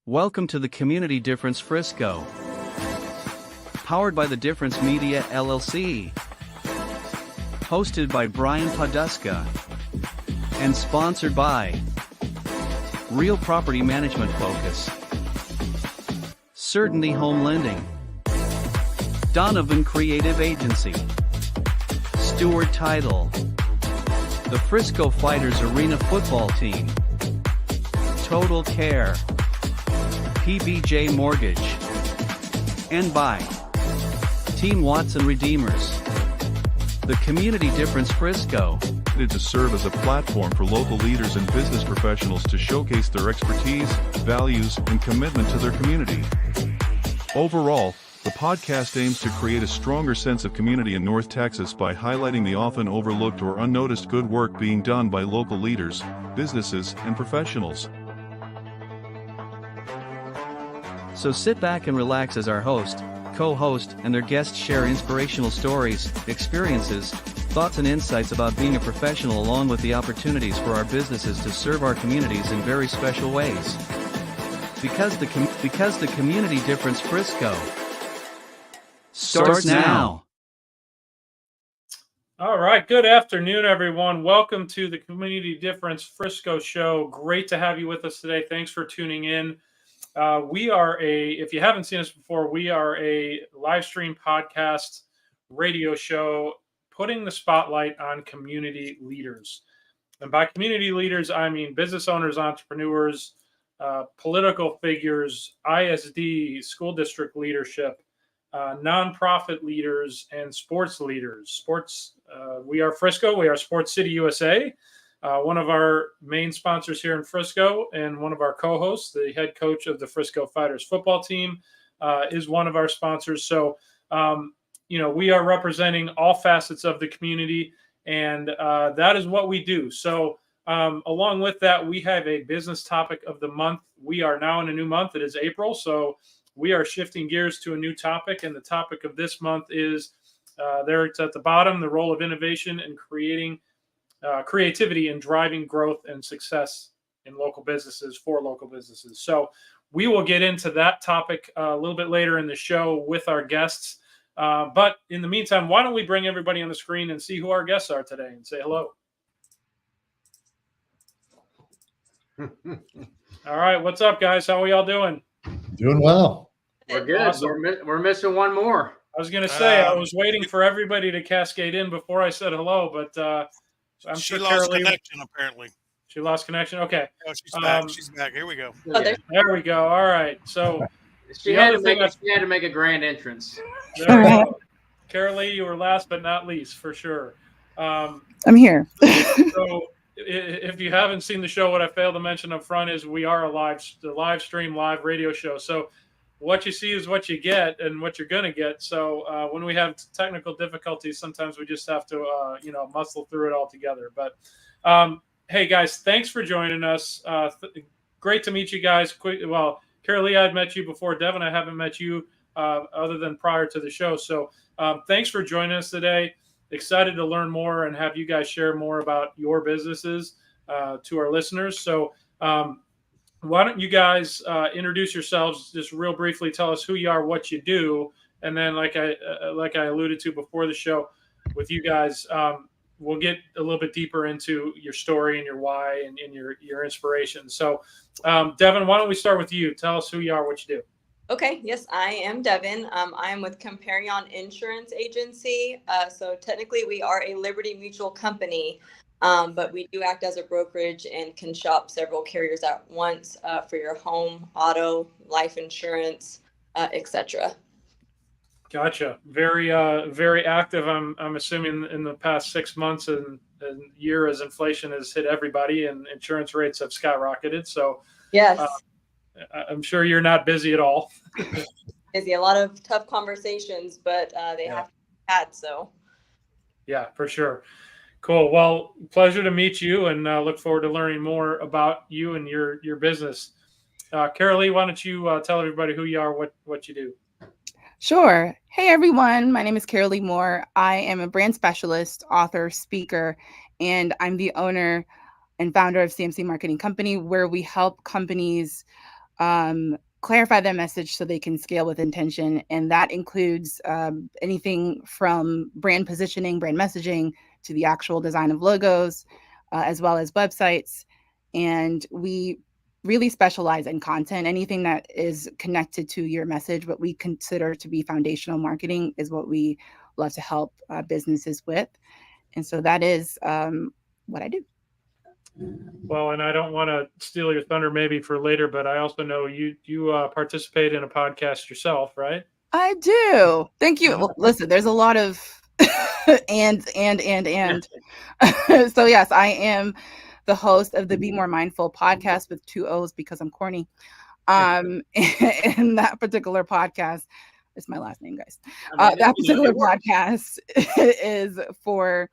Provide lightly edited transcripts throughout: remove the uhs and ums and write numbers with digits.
Welcome to the Community Difference Frisco. Powered by the Difference Media LLC. Hosted by Brian Poduska. And sponsored by Real Property Management Focus. Certainty Home Lending. Donovan Creative Agency. Stewart Title. The Frisco Fighters Arena Football Team. Total Care. PBJ Mortgage. And by Team Watson Redeemers. The Community Difference Frisco. To serve as a platform for local leaders and business professionals to showcase their expertise, values, and commitment to their community. Overall, the podcast aims to create a stronger sense of community in North Texas by highlighting the often overlooked or unnoticed good work being done by local leaders, businesses, and professionals. So sit back and relax as our host, co-host, and their guests share inspirational stories, experiences, thoughts and insights about being a professional, along with the opportunities for our businesses to serve our communities in very special ways. Because the Community Difference Frisco starts now. All right, good afternoon, everyone. Welcome to the Community Difference Frisco show. Great to have you with us today. Thanks for tuning in. If you haven't seen us before, we are a live stream podcast radio show putting the spotlight on community leaders. And by community leaders, I mean business owners, entrepreneurs, political figures, ISD, school district leadership, nonprofit leaders, and sports leaders. We are Frisco. We are Sports City USA. One of our main sponsors here in Frisco and one of our co-hosts, the head coach of the Frisco Fighters football team, is one of our sponsors. So, we are representing all facets of the community, and that is what we do. So along with that, we have a business topic of the month. We are now in a new month. It is April. So we are shifting gears to a new topic. And the topic of this month is, there it's at the bottom, the role of innovation and creativity in driving growth and success in local businesses for local businesses. So we will get into that topic a little bit later in the show with our guests. But in the meantime, why don't we bring everybody on the screen and see who our guests are today and say hello. All right. What's up, guys? How are y'all doing? Doing well. We're good. Awesome. We're missing one more. I was going to say, I was waiting for everybody to cascade in before I said hello, but I'm sure lost connection, apparently. She lost connection? Okay. Oh, she's back. She's back. Here we go. There we go. All right. So She had to make a grand entrance. there we go. Carrolee, you were last but not least, for sure. I'm here. So if you haven't seen the show, what I failed to mention up front is we are a live stream, live radio show. So what you see is what you get and what you're going to get. So when we have technical difficulties, sometimes we just have to, muscle through it all together. But hey, guys, thanks for joining us. Great to meet you guys. Carrolee, I'd met you before. Devin, I haven't met you other than prior to the show. So thanks for joining us today. Excited to learn more and have you guys share more about your businesses to our listeners. So why don't you guys introduce yourselves just real briefly, tell us who you are, what you do, and then like I alluded to before the show with you guys, we'll get a little bit deeper into your story and your why and your inspiration. So Devin, why don't we start with you? Tell us who you are, what you do. Okay. Yes, I am Devin. I am with Comparion Insurance Agency. So technically we are a Liberty Mutual company, but we do act as a brokerage and can shop several carriers at once for your home, auto, life insurance, etc. Gotcha. Very, very active. I'm assuming in the past 6 months and year as inflation has hit everybody and insurance rates have skyrocketed. So yes, I'm sure you're not busy at all. Busy. A lot of tough conversations, but they have to be had. So yeah, for sure. Cool. Well, pleasure to meet you and look forward to learning more about you and your business. Carrolee, why don't you tell everybody who you are, what you do? Sure. Hey, everyone. My name is Carrolee Moore. I am a brand specialist, author, speaker, and I'm the owner and founder of CMC Marketing Company, where we help companies clarify their message so they can scale with intention. And that includes anything from brand positioning, brand messaging, to the actual design of logos, as well as websites. And we really specialize in content. Anything that is connected to your message, what we consider to be foundational marketing, is what we love to help businesses with. And so that is what I do. Well, and I don't want to steal your thunder maybe for later, but I also know you participate in a podcast yourself, right? I do. Thank you. Well, listen, there's a lot of and. So yes, I am the host of the Be More Mindful podcast with 2 O's because I'm corny. And that particular podcast, it's my last name, guys. That particular podcast is for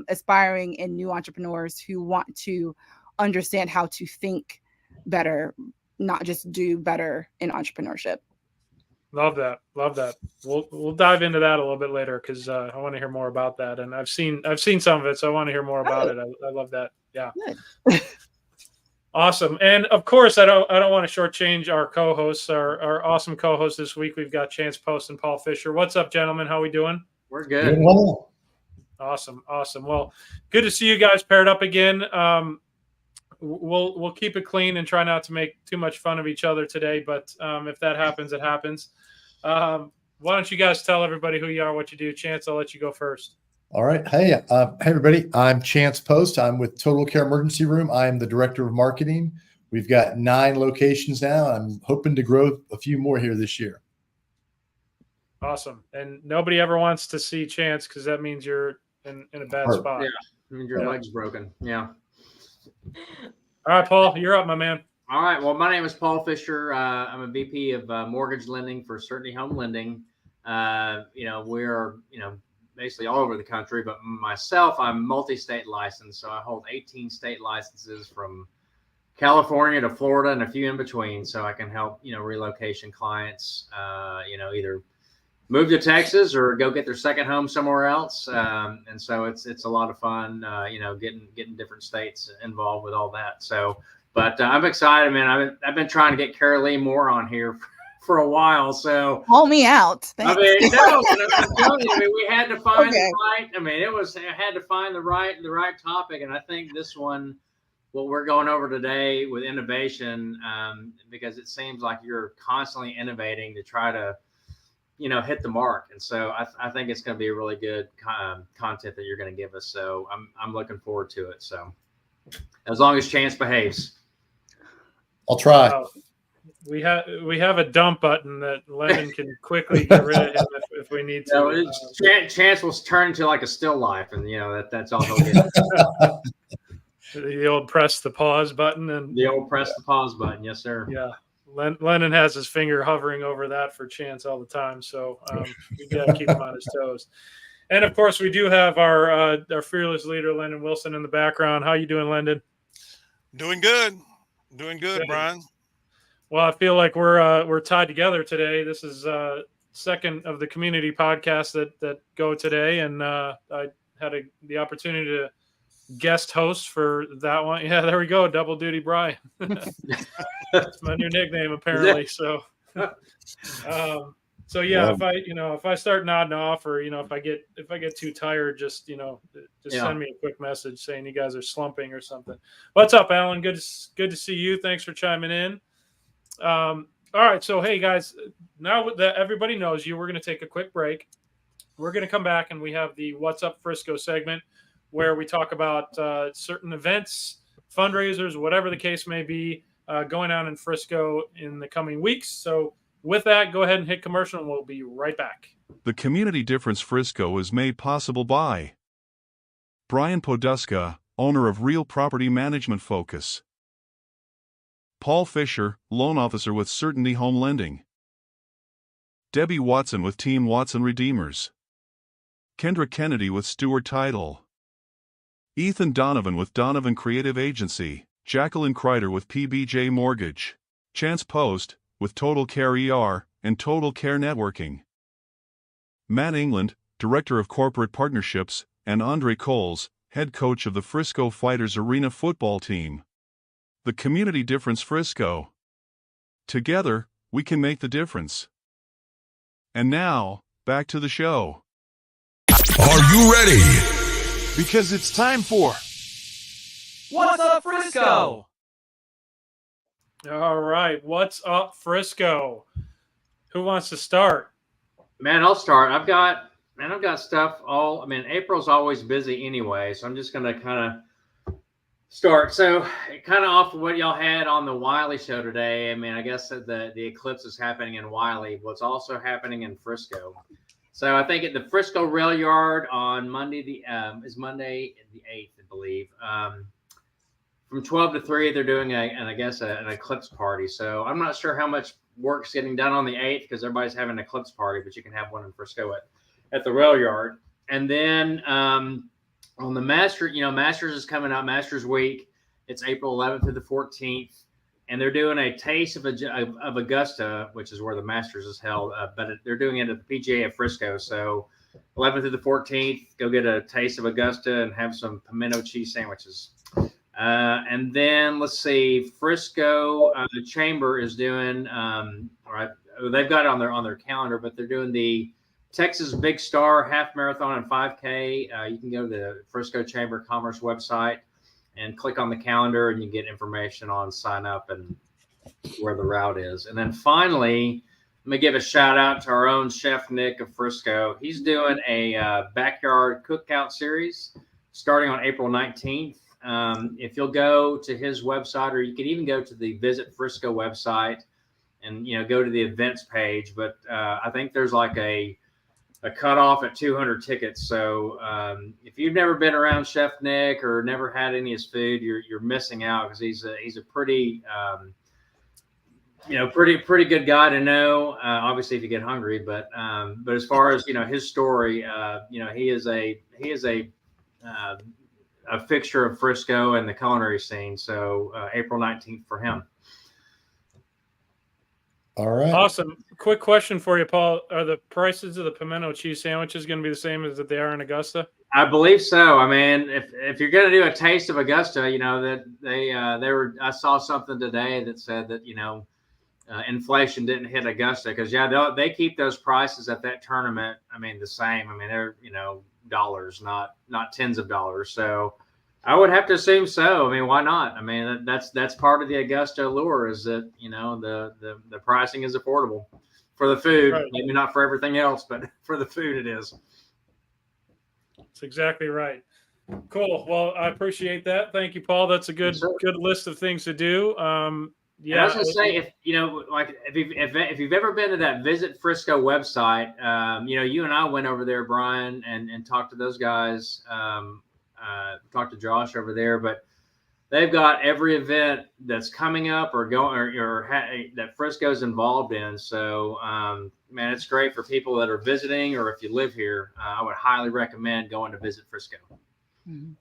aspiring and new entrepreneurs who want to understand how to think better, not just do better in entrepreneurship. Love that. We'll dive into that a little bit later because I want to hear more about that. And I've seen some of it, so I want to hear more about it. I love that. Yeah. Awesome. And of course, I don't want to shortchange our co-hosts, our awesome co-hosts this week. We've got Chance Post and Paul Fisher. What's up, gentlemen? How we doing? We're good. Awesome. Well, good to see you guys paired up again. We'll keep it clean and try not to make too much fun of each other today. But if that happens, it happens. Why don't you guys tell everybody who you are, what you do? Chance, I'll let you go first. All right. Hey, everybody. I'm Chance Post. I'm with Total Care Emergency Room. I am the director of marketing. We've got 9 locations now. I'm hoping to grow a few more here this year. Awesome. And nobody ever wants to see Chance because that means you're in a bad spot. Yeah. I mean, your leg's broken. Yeah. All right, Paul, you're up, my man. All right. Well, my name is Paul Fisher. I'm a VP of mortgage lending for Certainty Home Lending. We're, basically all over the country, but myself, I'm multi-state licensed. So I hold 18 state licenses from California to Florida and a few in between. So I can help, relocation clients, either move to Texas or go get their second home somewhere else. And so it's a lot of fun, getting different states involved with all that. So, but I'm excited, man. I've been trying to get Carrolee more on here for a while. So call me out. Thanks. I'm telling you, we had to find the right. I had to find the right topic. And I think this one, what we're going over today with innovation, because it seems like you're constantly innovating to try to, hit the mark. And so I think it's going to be a really good content that you're going to give us. So I'm looking forward to it. So as long as Chance behaves, I'll try. We have a dump button that Lennon can quickly get rid of him if we need to. Chance will turn into like a still life, and that's all he'll get. The old press the pause button Yes, sir. Yeah. Lennon has his finger hovering over that for Chance all the time, so we got to keep him on his toes. And of course, we do have our fearless leader, Lennon Wilson, in the background. How you doing, Lennon? Doing good, Brian. Well, I feel like we're tied together today. This is second of the community podcasts that go today, and I had the opportunity to guest host for that one. Yeah, there we go, double duty, Brian. That's my new nickname apparently. So, yeah, if I start nodding off, or if I get too tired, just send me a quick message saying you guys are slumping or something. What's up, Alan? Good to see you. Thanks for chiming in. All right, so hey guys, now that everybody knows you, we're going to take a quick break. We're going to come back and we have the What's Up Frisco segment where we talk about certain events, fundraisers, whatever the case may be, going on in Frisco in the coming weeks. So with that, go ahead and hit commercial and we'll be right back. The Community Difference Frisco is made possible by Brian Poduska, owner of Real Property Management Focus. Paul Fisher, loan officer with Certainty Home Lending. Debbie Watson with Team Watson Redeemers. Kendra Kennedy with Stewart Title. Ethan Donovan with Donovan Creative Agency. Jacqueline Kreider with PBJ Mortgage. Chance Post with Total Care ER and Total Care Networking. Matt England, Director of Corporate Partnerships, and Andre Coles, head coach of the Frisco Fighters Arena football team. The Community Difference Frisco. Together, we can make the difference. And now, back to the show. Are you ready? Because it's time for What's up, Frisco? All right. What's up, Frisco? Who wants to start? Man, I'll start. I've got stuff April's always busy anyway, so I'm just going to kind of start. So kind of off of what y'all had on the Wiley show today. I mean, I guess that the eclipse is happening in Wiley. What's also happening in Frisco. So I think at the Frisco Rail Yard on Monday, is Monday the 8th, I believe. From 12 to 3, they're doing an eclipse party. So I'm not sure how much work's getting done on the 8th because everybody's having an eclipse party, but you can have one in Frisco at the Rail Yard. And then on the Masters is coming up, Masters Week. It's April 11th to the 14th. And they're doing a taste of Augusta, which is where the Masters is held, but they're doing it at the PGA of Frisco. So 11th to the 14th, go get a taste of Augusta and have some pimento cheese sandwiches. And then let's see, Frisco Chamber is doing, they've got it on their calendar, but they're doing the Texas Big Star Half Marathon and 5K. You can go to the Frisco Chamber of Commerce website and click on the calendar, and you get information on sign up and where the route is. And then finally, let me give a shout out to our own Chef Nick of Frisco. He's doing a backyard cookout series starting on April 19th. If you'll go to his website, or you can even go to the Visit Frisco website and, go to the events page. But I think there's like a cutoff at 200 tickets. So if you've never been around Chef Nick or never had any of his food, you're missing out, because he's a pretty pretty good guy to know. Obviously, if you get hungry, but as far as his story, he is a fixture of Frisco and the culinary scene. So April 19th for him. All right. Awesome. Quick question for you, Paul. Are the prices of the pimento cheese sandwiches going to be the same as that they are in Augusta? I believe so. I mean, if you're going to do a taste of Augusta, that they were. I saw something today that said that inflation didn't hit Augusta, because they keep those prices at that tournament. I mean, the same. I mean, they're dollars, not tens of dollars. So I would have to assume so. I mean, why not? I mean, that's part of the Augusta allure, is that the pricing is affordable for the food. Right. Maybe not for everything else, but for the food it is. That's exactly right. Cool. Well, I appreciate that. Thank you, Paul. That's a good list of things to do. Yeah, I was gonna say, if you've ever been to that Visit Frisco website, you and I went over there, Brian, and talked to those guys. Talked to Josh over there, but they've got every event that's coming up or going or that Frisco's involved in. So, man, it's great for people that are visiting, or if you live here. I would highly recommend going to Visit Frisco. Mm-hmm.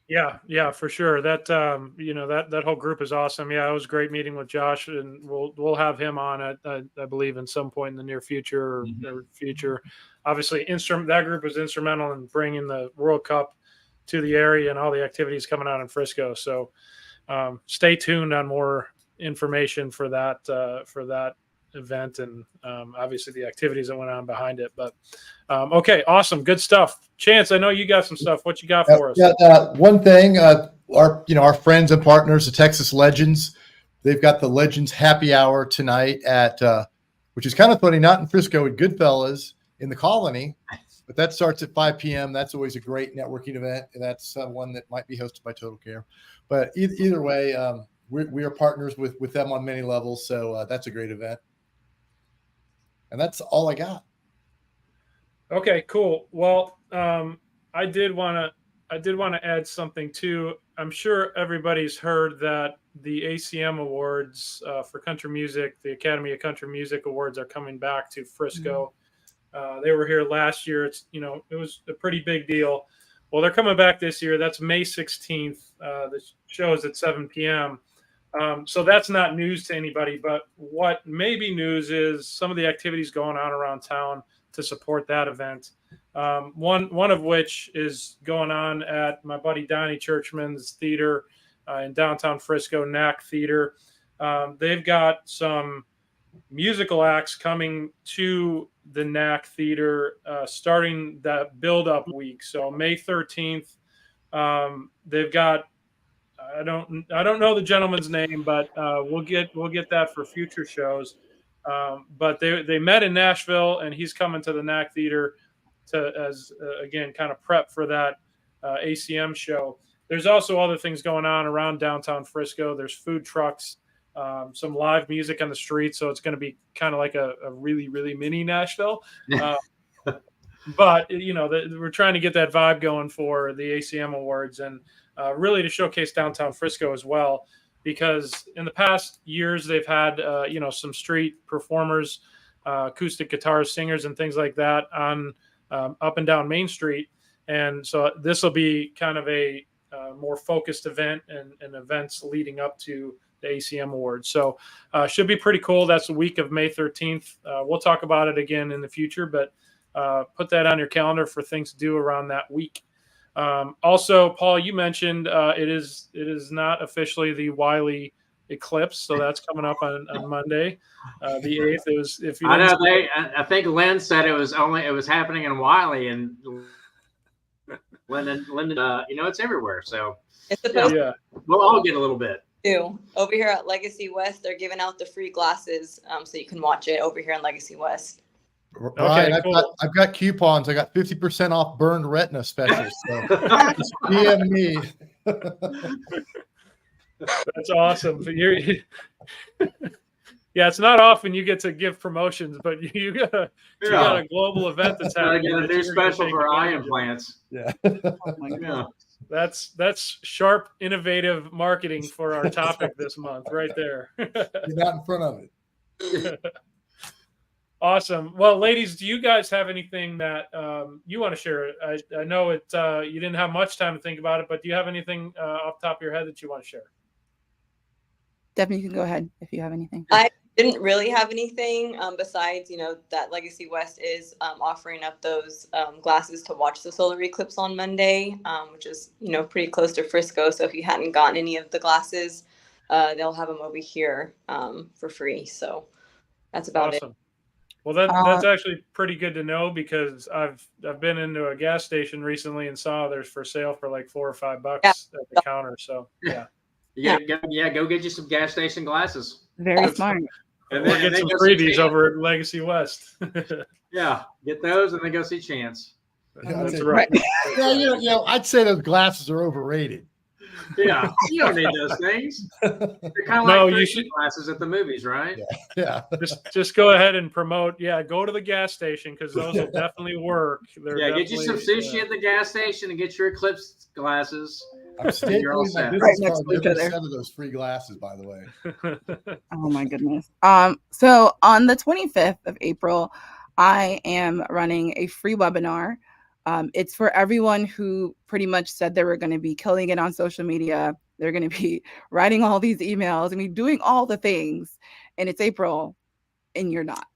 Yeah, for sure. That that whole group is awesome. Yeah, it was great meeting with Josh, and we'll have him on I believe in some point in the near future or future. Obviously, that group was instrumental in bringing the World Cup to the area and all the activities coming out in Frisco. So stay tuned on more information for that event and obviously the activities that went on behind it. But okay, awesome, good stuff. Chance, I know you got some stuff. What you got for us? One thing, our friends and partners, the Texas Legends, they've got the Legends Happy Hour tonight at which is kind of funny, not in Frisco, at Goodfellas in the Colony, but that starts at 5 p.m. That's always a great networking event, and that's one that might be hosted by Total Care. But either way, we are partners with them on many levels, so that's a great event. And that's all I got. Okay, cool. Well, I did want to add something too. I'm sure everybody's heard that the ACM Awards for country music, the Academy of Country Music Awards, are coming back to Frisco. They were here last year. It was a pretty big deal. Well, they're coming back this year. That's May 16th. The show is at 7 p.m. So that's not news to anybody, but what may be news is some of the activities going on around town to support that event. One of which is going on at my buddy Donnie Churchman's theater in downtown Frisco, NAC Theater. They've got some musical acts coming to the NAC Theater starting that build-up week. So May 13th, they've got I don't know the gentleman's name, but we'll get that for future shows. But they met in Nashville, and he's coming to the NAC Theater to again kind of prep for that ACM show. There's also other things going on around downtown Frisco. There's food trucks, some live music on the street, so it's going to be kind of like a really, really mini Nashville. But we're trying to get that vibe going for the ACM Awards, and really to showcase downtown Frisco as well, because in the past years they've had some street performers, acoustic guitars, singers, and things like that on up and down Main Street, and so this will be kind of a more focused event and events leading up to the ACM Awards. So should be pretty cool. That's the week of May 13th. We'll talk about it again in the future, but put that on your calendar for things to do around that week. Also, Paul, you mentioned it is not officially the Wiley eclipse, so that's coming up on Monday, the 8th. It was, if you I know I think Lynn said it was happening in Wiley, and Lyndon, it's everywhere. So It's supposed yeah. We'll all get a little bit. to. Over here at Legacy West, they're giving out the free glasses, so you can watch it over here in Legacy West. Brian, Okay, cool. I've got coupons. I got 50% off burned retina specials. So just DM me. That's awesome. Yeah, it's not often you get to give promotions, but you got a global event that's happening. Get a new special for eye implants. Yeah. Oh my God. Yeah. That's sharp, innovative marketing for our topic this month, right there. You're not in front of it. Awesome. Well, ladies, do you guys have anything that you want to share? I know it. You didn't have much time to think about it, but do you have anything off the top of your head that you want to share? Devin, you can go ahead if you have anything. I didn't really have anything besides, that Legacy West is offering up those glasses to watch the solar eclipse on Monday, which is, pretty close to Frisco. So if you hadn't gotten any of the glasses, they'll have them over here for free. So that's about it. Well, that's actually pretty good to know, because I've been into a gas station recently and saw there's for sale for like $4 or $5 at the counter. So yeah. Go get you some gas station glasses. Very smart. And then get some freebies over at Legacy West. Yeah, get those and then go see Chance. That's right. Yeah, I'd say those glasses are overrated. Yeah, you don't need those things. They're kind of like you should glasses at the movies, right? Yeah. Just go ahead and promote. Yeah, go to the gas station, because those will definitely work. Get you some sushi at the gas station and get your eclipse glasses. I'm stapling my business card with every set of those free glasses, by the way. Oh my goodness. So on the 25th of April, I am running a free webinar. It's for everyone who pretty much said they were going to be killing it on social media. They're going to be writing all these emails and doing all the things. And it's April and you're not.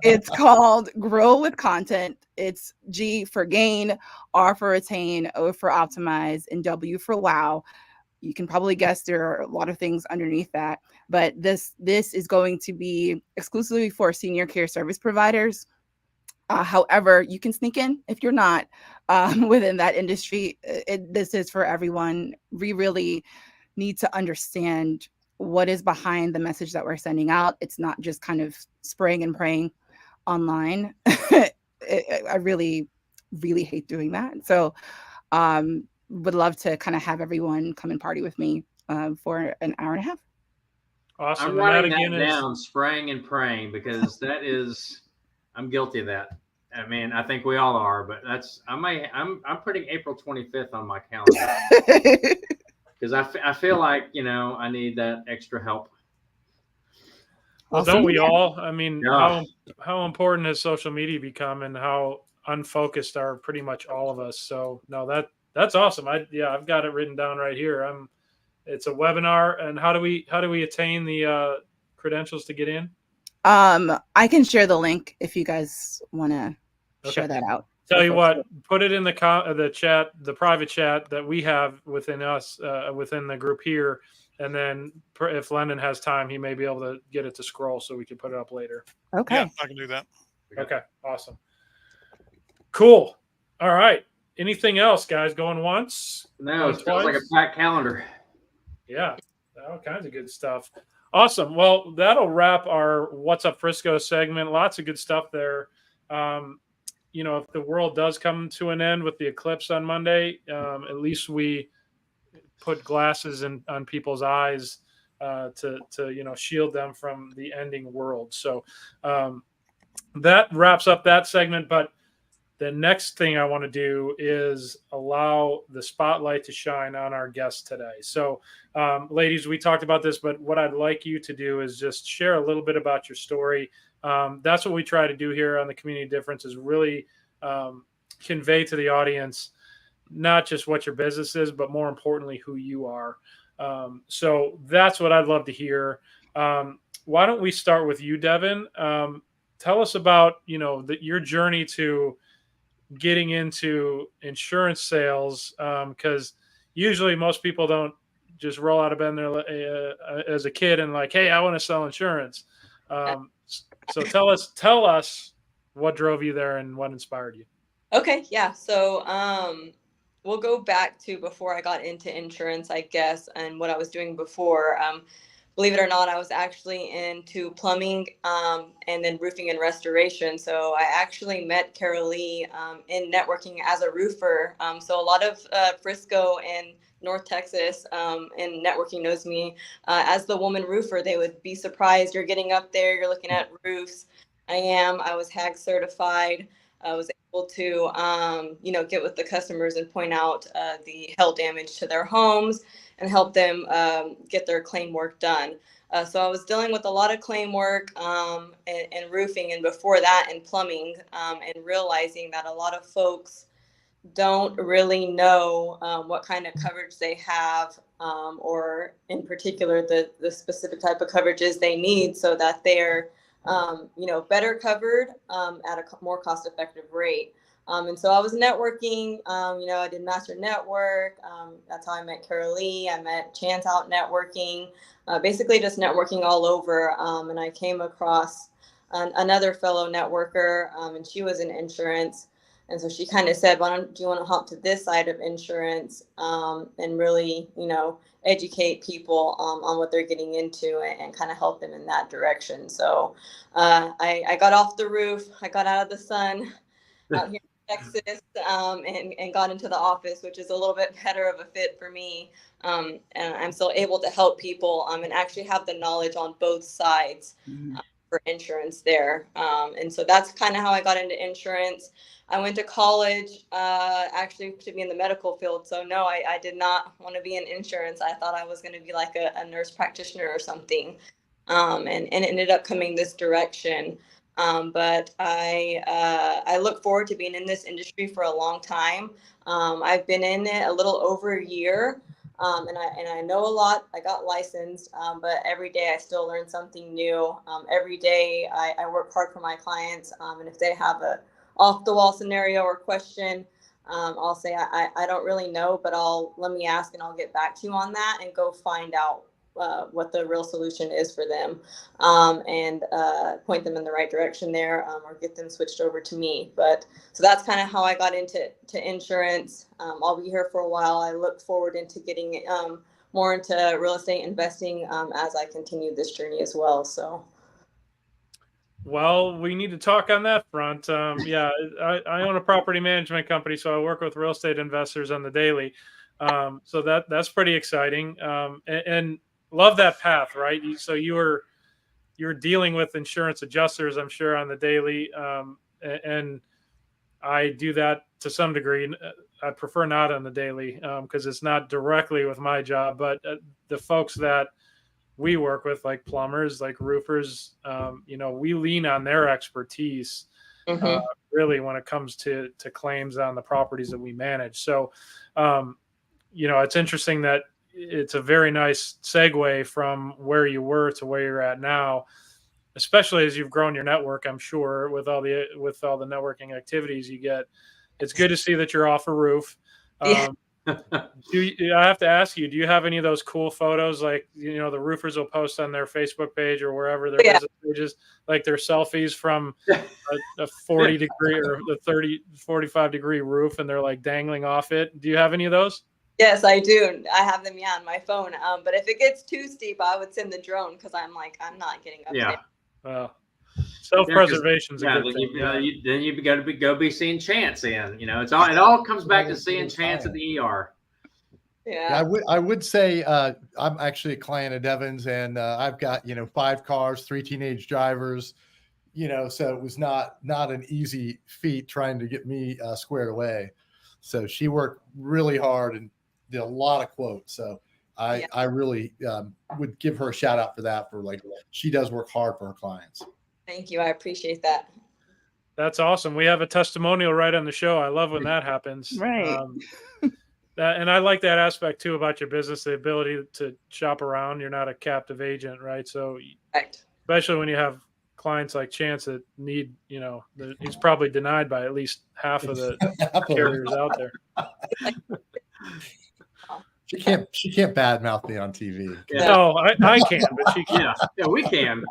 It's called Grow with Content. It's G for gain, R for attain, O for optimize, and W for wow. You can probably guess there are a lot of things underneath that. But this is going to be exclusively for senior care service providers. However, you can sneak in if you're not within that industry. This is for everyone. We really need to understand what is behind the message that we're sending out. It's not just kind of spraying and praying online. I really, really hate doing that. So would love to kind of have everyone come and party with me for an hour and a half. Awesome. I'm writing that down, spraying and praying, because that is, I'm guilty of that. I mean, I think we all are, but I'm putting April 25th on my calendar because I feel like, I need that extra help. Well, don't we all? I mean, how important has social media become, and how unfocused are pretty much all of us? So no, that's awesome. I've got it written down right here. It's a webinar, and how do we attain the credentials to get in? I can share the link if you guys want to share that out. Tell you what, put it in the chat, the private chat that we have within us, within the group here, And then if Lennon has time, he may be able to get it to scroll so we can put it up later. Okay. Yeah, I can do that. Okay, awesome. Cool. All right. Anything else, guys? Going once? No, it sounds like a packed calendar. Yeah, all kinds of good stuff. Awesome. Well, that'll wrap our What's Up Frisco segment. Lots of good stuff there. If the world does come to an end with the eclipse on Monday, at least we put glasses on people's eyes to shield them from the ending world. So that wraps up that segment. But the next thing I want to do is allow the spotlight to shine on our guest today. So, ladies, we talked about this, but what I'd like you to do is just share a little bit about your story. That's what we try to do here on the Community Difference, is really convey to the audience not just what your business is, but more importantly, who you are. So that's what I'd love to hear. Why don't we start with you, Devin? Tell us about, your journey to getting into insurance sales, because usually most people don't just roll out of bed there as a kid and like, hey, I want to sell insurance. So tell us what drove you there and what inspired you. Okay, yeah. So we'll go back to before I got into insurance, I guess, and what I was doing before. Believe it or not, I was actually into plumbing and then roofing and restoration. So I actually met Carrolee in networking as a roofer. So a lot of Frisco and North Texas and networking knows me as the woman roofer. They would be surprised. You're getting up there, you're looking at roofs. I was HAG certified. I was able to, get with the customers and point out the hail damage to their homes and help them get their claim work done. So I was dealing with a lot of claim work and roofing, and before that in plumbing, and realizing that a lot of folks don't really know what kind of coverage they have, or in particular the specific type of coverages they need so that they're better covered at a more cost-effective rate. And so I was networking, I did Master Network. That's how I met Carrolee. I met Chance out networking, basically just networking all over. And I came across another fellow networker, and she was in insurance. And so she kind of said, do you want to hop to this side of insurance and really, educate people on what they're getting into and kind of help them in that direction. So I got off the roof. I got out of the sun out here in Texas and got into the office, which is a little bit better of a fit for me. And I'm still able to help people and actually have the knowledge on both sides for insurance there. And so that's kind of how I got into insurance. I went to college actually to be in the medical field. So no, I did not want to be in insurance. I thought I was going to be like a nurse practitioner or something, and it ended up coming this direction. But I look forward to being in this industry for a long time. I've been in it a little over a year, and I know a lot. I got licensed, but every day I still learn something new. Every day I work hard for my clients, and if they have a off the wall scenario or question, I'll say I don't really know, but let me ask and I'll get back to you on that and go find out what the real solution is for them, and point them in the right direction there, or get them switched over to me. But so that's kind of how I got into insurance. I'll be here for a while. I look forward into getting more into real estate investing as I continue this journey as well. So. Well, we need to talk on that front. I own a property management company, so I work with real estate investors on the daily. So that's pretty exciting. And love that path, right? So you're dealing with insurance adjusters, I'm sure, on the daily. And I do that to some degree. I prefer not on the daily because it's not directly with my job, but the folks that we work with, like plumbers, like roofers, we lean on their expertise really when it comes to claims on the properties that we manage. So, it's interesting that it's a very nice segue from where you were to where you're at now, especially as you've grown your network, I'm sure, with all the networking activities you get. It's good to see that you're off a roof. I have to ask you, do you have any of those cool photos like, the roofers will post on their Facebook page or wherever their business pages, like their selfies from a 40 degree or the 45 degree roof and they're like dangling off it? Do you have any of those? Yes, I do. I have them, on my phone. But if it gets too steep, I would send the drone because I'm not getting up there. Well, self-preservation's a good then thing. Then you got to go be seeing Chance in. It all comes back to seeing Chance at the ER. Yeah. I would say I'm actually a client of Devin's, and I've got 5 cars, 3 teenage drivers, so it was not an easy feat trying to get me squared away. So she worked really hard and did a lot of quotes. So I really would give her a shout out for that. She does work hard for her clients. Thank you. I appreciate that. That's awesome. We have a testimonial right on the show. I love when that happens. Right. And I like that aspect too about your business, the ability to shop around. You're not a captive agent, right? So especially when you have clients like Chance that need, he's probably denied by at least half of the carriers out there. She can't badmouth me on TV. Yeah. No, I can, but she can. Yeah, we can.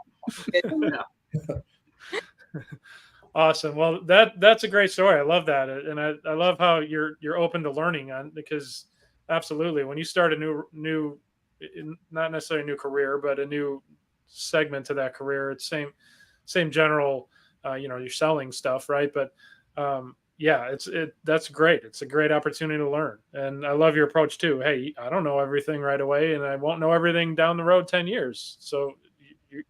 Awesome. Well, that's a great story. I love that, and I love how you're open to learning because absolutely, when you start a new, not necessarily a new career, but a new segment to that career, it's same general. You're selling stuff, right? But that's great. It's a great opportunity to learn, and I love your approach too. Hey, I don't know everything right away, and I won't know everything down the road 10 years. So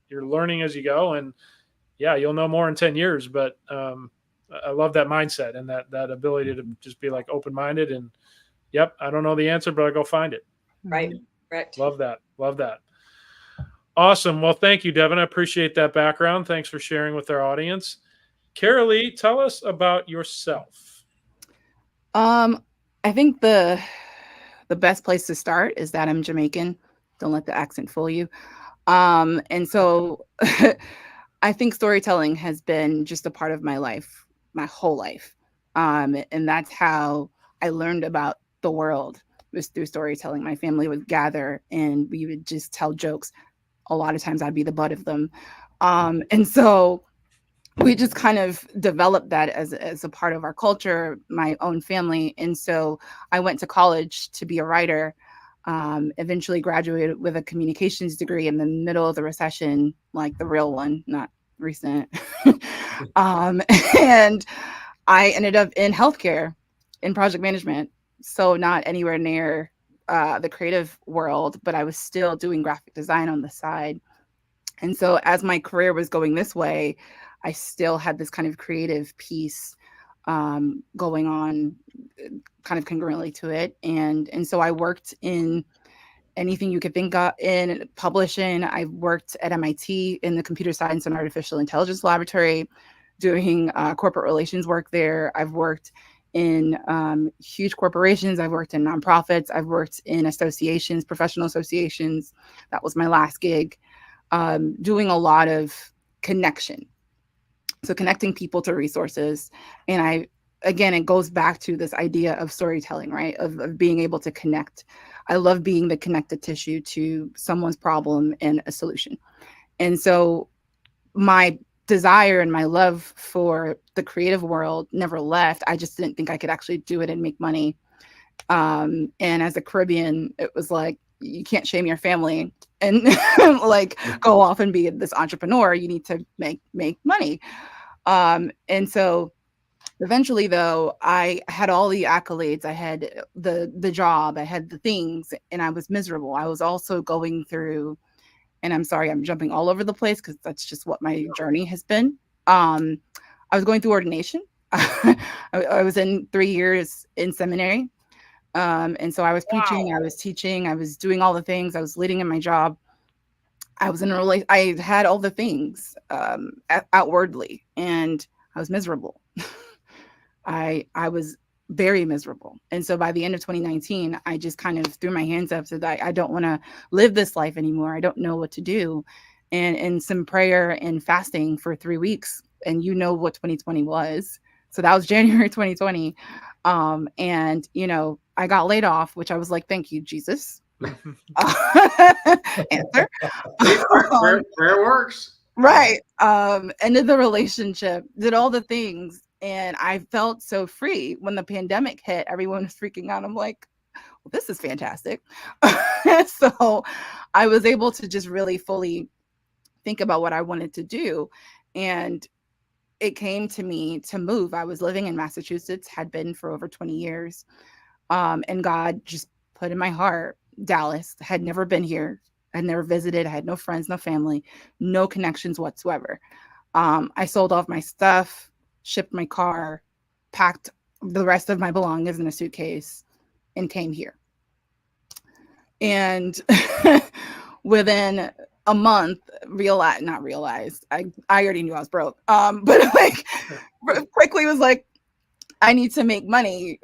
you're learning as you go, and you'll know more in 10 years, but I love that mindset and that ability to just be like open-minded and I don't know the answer, but I'll go find it. Right. Correct. Love that. Awesome. Well, thank you, Devin. I appreciate that background. Thanks for sharing with our audience. Carrolee, tell us about yourself. I think the best place to start is that I'm Jamaican. Don't let the accent fool you. And so I think storytelling has been just a part of my life, my whole life. And that's how I learned about the world, was through storytelling. My family would gather and we would just tell jokes. A lot of times I'd be the butt of them. And so we just kind of developed that as a part of our culture, my own family. And so I went to college to be a writer. Eventually graduated with a communications degree in the middle of the recession, like the real one, not recent. And I ended up in healthcare, in project management. So not anywhere near the creative world, but I was still doing graphic design on the side. And so as my career was going this way, I still had this kind of creative piece going on kind of congruently to it. And so I worked in anything you could think of in publishing. I worked at MIT in the Computer Science and Artificial Intelligence Laboratory doing corporate relations work there. I've worked in huge corporations. I've worked in nonprofits. I've worked in associations, professional associations. That was my last gig, doing a lot of connection. So connecting people to resources. And again, it goes back to this idea of storytelling, right? Of being able to connect. I love being the connective tissue to someone's problem and a solution. And so my desire and my love for the creative world never left. I just didn't think I could actually do it and make money. And as a Caribbean, it was like, you can't shame your family and like go off and be this entrepreneur. You need to make money. And so eventually though, I had all the accolades. I had the job, I had the things, and I was miserable. I was also going through, and I'm sorry, I'm jumping all over the place because that's just what my journey has been. I was going through ordination. I was in 3 years in seminary. And so I was preaching, I was teaching, I was doing all the things, I was leading in my job. I was in a relationship, I had all the things outwardly, and I was miserable. I was very miserable. And so by the end of 2019, I just kind of threw my hands up, said I don't want to live this life anymore. I don't know what to do. And in some prayer and fasting for 3 weeks, and you know what 2020 was. So that was January 2020. And, I got laid off, which I was like, thank you, Jesus. Answer. Prayer works. Right. Ended the relationship, did all the things. And I felt so free when the pandemic hit. Everyone was freaking out. I'm like, well, this is fantastic. So I was able to just really fully think about what I wanted to do. And it came to me to move. I was living in Massachusetts, had been for over 20 years. And God just put in my heart, Dallas, had never been here. I'd never visited. I had no friends, no family, no connections whatsoever. I sold off my stuff, shipped my car, packed the rest of my belongings in a suitcase, and came here. And within a month, not realized, I already knew I was broke. But like quickly was like, I need to make money,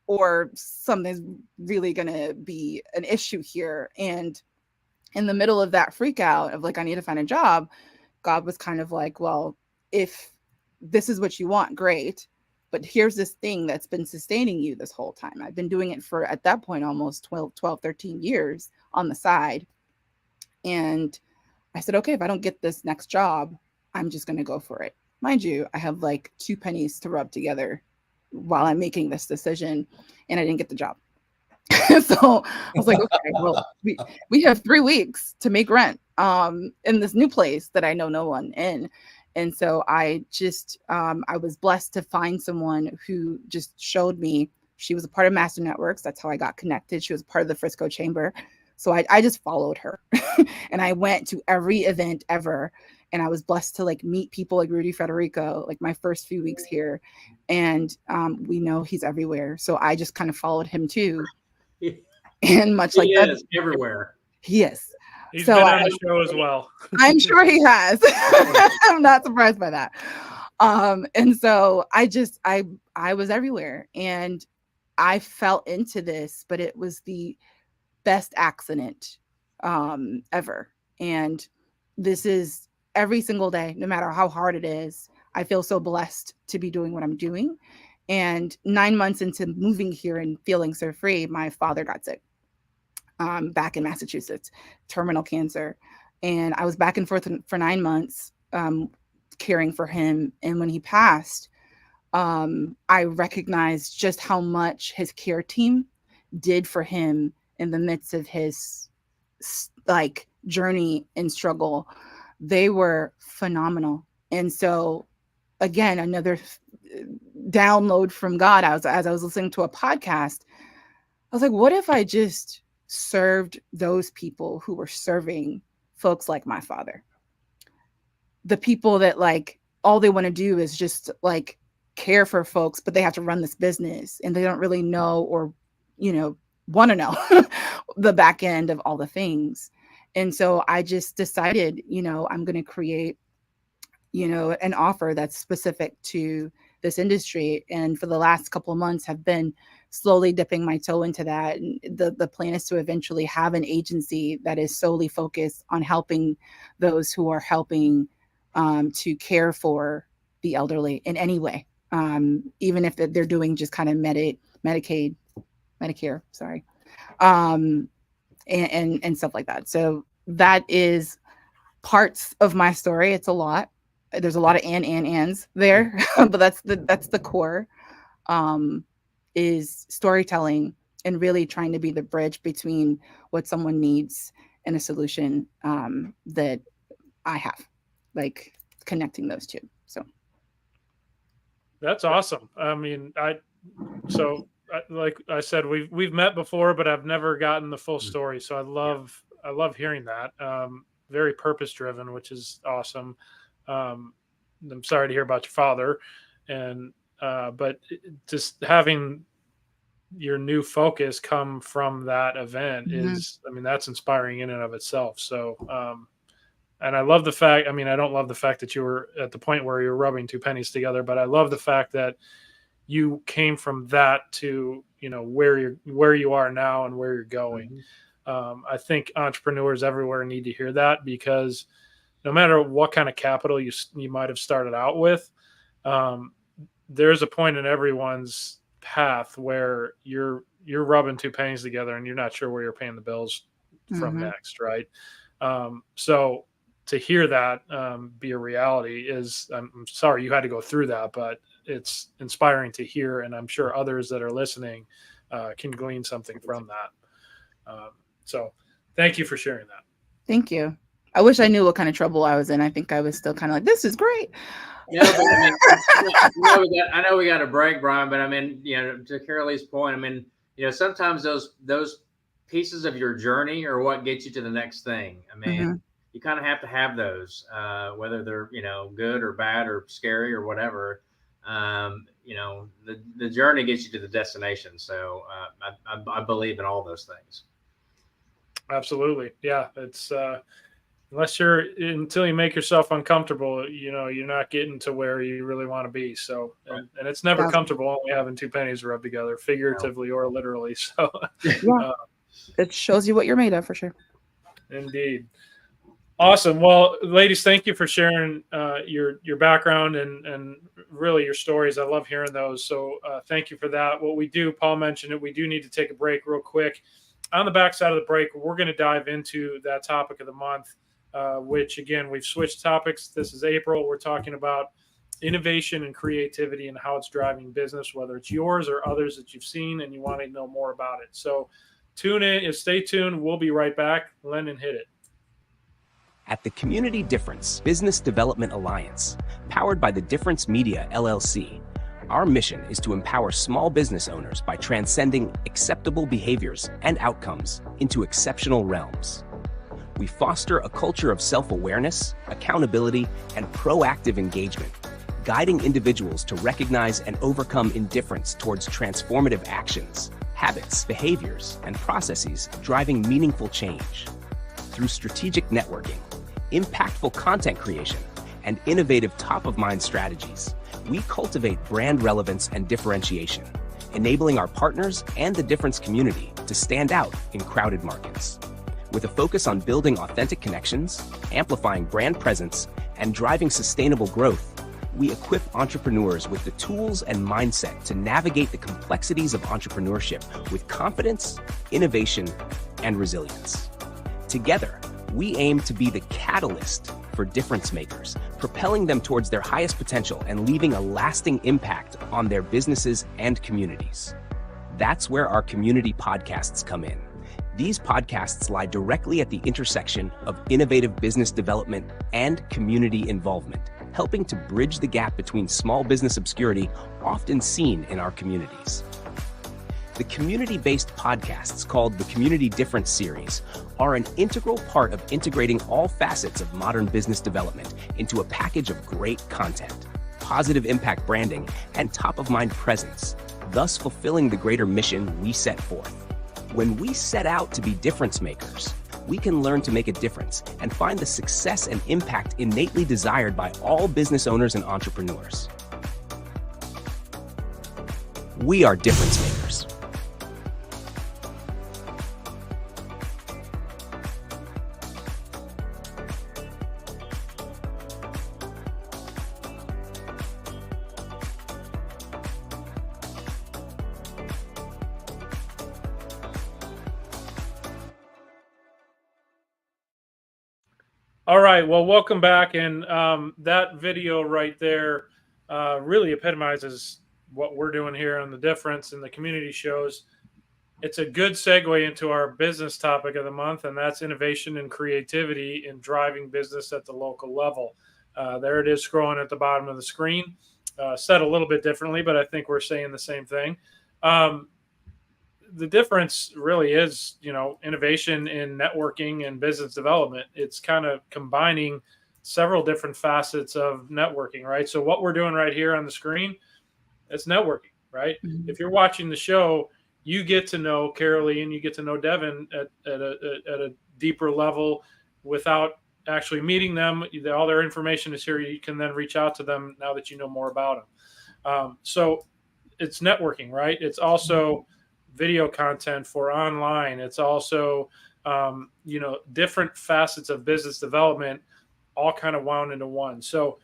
or something's really gonna be an issue here. And in the middle of that freak out of like, I need to find a job, God was kind of like, well, if this is what you want, great. But here's this thing that's been sustaining you this whole time. I've been doing it for, at that point, almost 12, 13 years on the side. And I said, okay, if I don't get this next job, I'm just going to go for it. Mind you, I have like 2 pennies to rub together while I'm making this decision, and I didn't get the job. So I was like, okay, well, we have 3 weeks to make rent in this new place that I know no one in. And so I just, I was blessed to find someone who just showed me. She was a part of Master Networks. That's how I got connected. She was part of the Frisco Chamber. So I just followed her and I went to every event ever. And I was blessed to like meet people like Rudy Federico, like my first few weeks here. And we know he's everywhere. So I just kind of followed him too. And much like that, is everywhere. He is. He's So been on the show as well. I'm sure he has. I'm not surprised by that. And so I was everywhere, and I fell into this, but it was the best accident ever. And this is every single day, no matter how hard it is. I feel so blessed to be doing what I'm doing. And 9 months into moving here and feeling so free, my father got sick. Back in Massachusetts, terminal cancer. And I was back and forth for 9 months caring for him. And when he passed, I recognized just how much his care team did for him in the midst of his like journey and struggle. They were phenomenal. And so again, another download from God. As I was listening to a podcast, I was like, what if I just served those people who were serving folks like my father? The people that like all they want to do is just like care for folks, but they have to run this business and they don't really know or want to know the back end of all the things. And so I just decided, I'm going to create an offer that's specific to this industry. And for the last couple of months have been slowly dipping my toe into that. And the plan is to eventually have an agency that is solely focused on helping those who are helping to care for the elderly in any way, even if they're doing just kind of Medicare, sorry, and stuff like that. So that is parts of my story. It's a lot. There's a lot of ands there, but that's the core, is storytelling and really trying to be the bridge between what someone needs and a solution that I have, like connecting those two. So that's awesome. I mean, like I said, we've met before, but I've never gotten the full story. So I love hearing that. Very purpose driven, which is awesome. I'm sorry to hear about your father, but just having your new focus come from that event is, that's inspiring in and of itself. So, and I love the fact, I don't love the fact that you were at the point where you're rubbing 2 pennies together, but I love the fact that you came from that to, where you are now and where you're going. I think entrepreneurs everywhere need to hear that, because no matter what kind of capital you might have started out with, there's a point in everyone's path where you're rubbing two pennies together and you're not sure where you're paying the bills from next, right? So to hear that be a reality is, I'm sorry you had to go through that, but it's inspiring to hear, and I'm sure others that are listening can glean something from that. So thank you for sharing that. Thank you. I wish I knew what kind of trouble I was in. I think I was still kind of like, this is great. Yeah, but I mean, I know we got a break, Brian, but I mean, to Carrolee's point, I mean, sometimes those pieces of your journey are what gets you to the next thing. I mean, you kind of have to have those, whether they're, good or bad or scary or whatever. The journey gets you to the destination. So I believe in all those things. Absolutely. Yeah. It's, until you make yourself uncomfortable, you're not getting to where you really want to be. So, and it's never comfortable only having two pennies rubbed together, figuratively or literally. So, it shows you what you're made of, for sure. Indeed. Awesome. Well, ladies, thank you for sharing your background and really your stories. I love hearing those. So, thank you for that. What we do, Paul mentioned it, we do need to take a break real quick. On the backside of the break, we're going to dive into that topic of the month. Which, again, we've switched topics. This is April. We're talking about innovation and creativity and how it's driving business, whether it's yours or others that you've seen and you want to know more about it. So tune in and stay tuned. We'll be right back. Lennon, hit it. At the Community Difference Business Development Alliance, powered by the Difference Media, LLC, our mission is to empower small business owners by transcending acceptable behaviors and outcomes into exceptional realms. We foster a culture of self-awareness, accountability, and proactive engagement, guiding individuals to recognize and overcome indifference towards transformative actions, habits, behaviors, and processes driving meaningful change. Through strategic networking, impactful content creation, and innovative top-of-mind strategies, we cultivate brand relevance and differentiation, enabling our partners and the Difference community to stand out in crowded markets. With a focus on building authentic connections, amplifying brand presence, and driving sustainable growth, we equip entrepreneurs with the tools and mindset to navigate the complexities of entrepreneurship with confidence, innovation, and resilience. Together, we aim to be the catalyst for difference makers, propelling them towards their highest potential and leaving a lasting impact on their businesses and communities. That's where our community podcasts come in. These podcasts lie directly at the intersection of innovative business development and community involvement, helping to bridge the gap between small business obscurity often seen in our communities. The community-based podcasts called the Community Difference Series are an integral part of integrating all facets of modern business development into a package of great content, positive impact branding, and top-of-mind presence, thus fulfilling the greater mission we set forth. When we set out to be difference makers, we can learn to make a difference and find the success and impact innately desired by all business owners and entrepreneurs. We are difference makers. All right. Well, welcome back. And that video right there really epitomizes what we're doing here on The Difference and the community shows. It's a good segue into our business topic of the month, and that's innovation and creativity in driving business at the local level. There it is scrolling at the bottom of the screen. Said a little bit differently, but I think we're saying the same thing. The difference really is, innovation in networking and business development. It's kind of combining several different facets of networking, right? So what we're doing right here on the screen, it's networking, right? Mm-hmm. If you're watching the show, you get to know Carrolee and you get to know Devin at a deeper level without actually meeting them. All their information is here. You can then reach out to them now that you know more about them. So it's networking, right? It's also video content for online. It's also, different facets of business development all kind of wound into one. So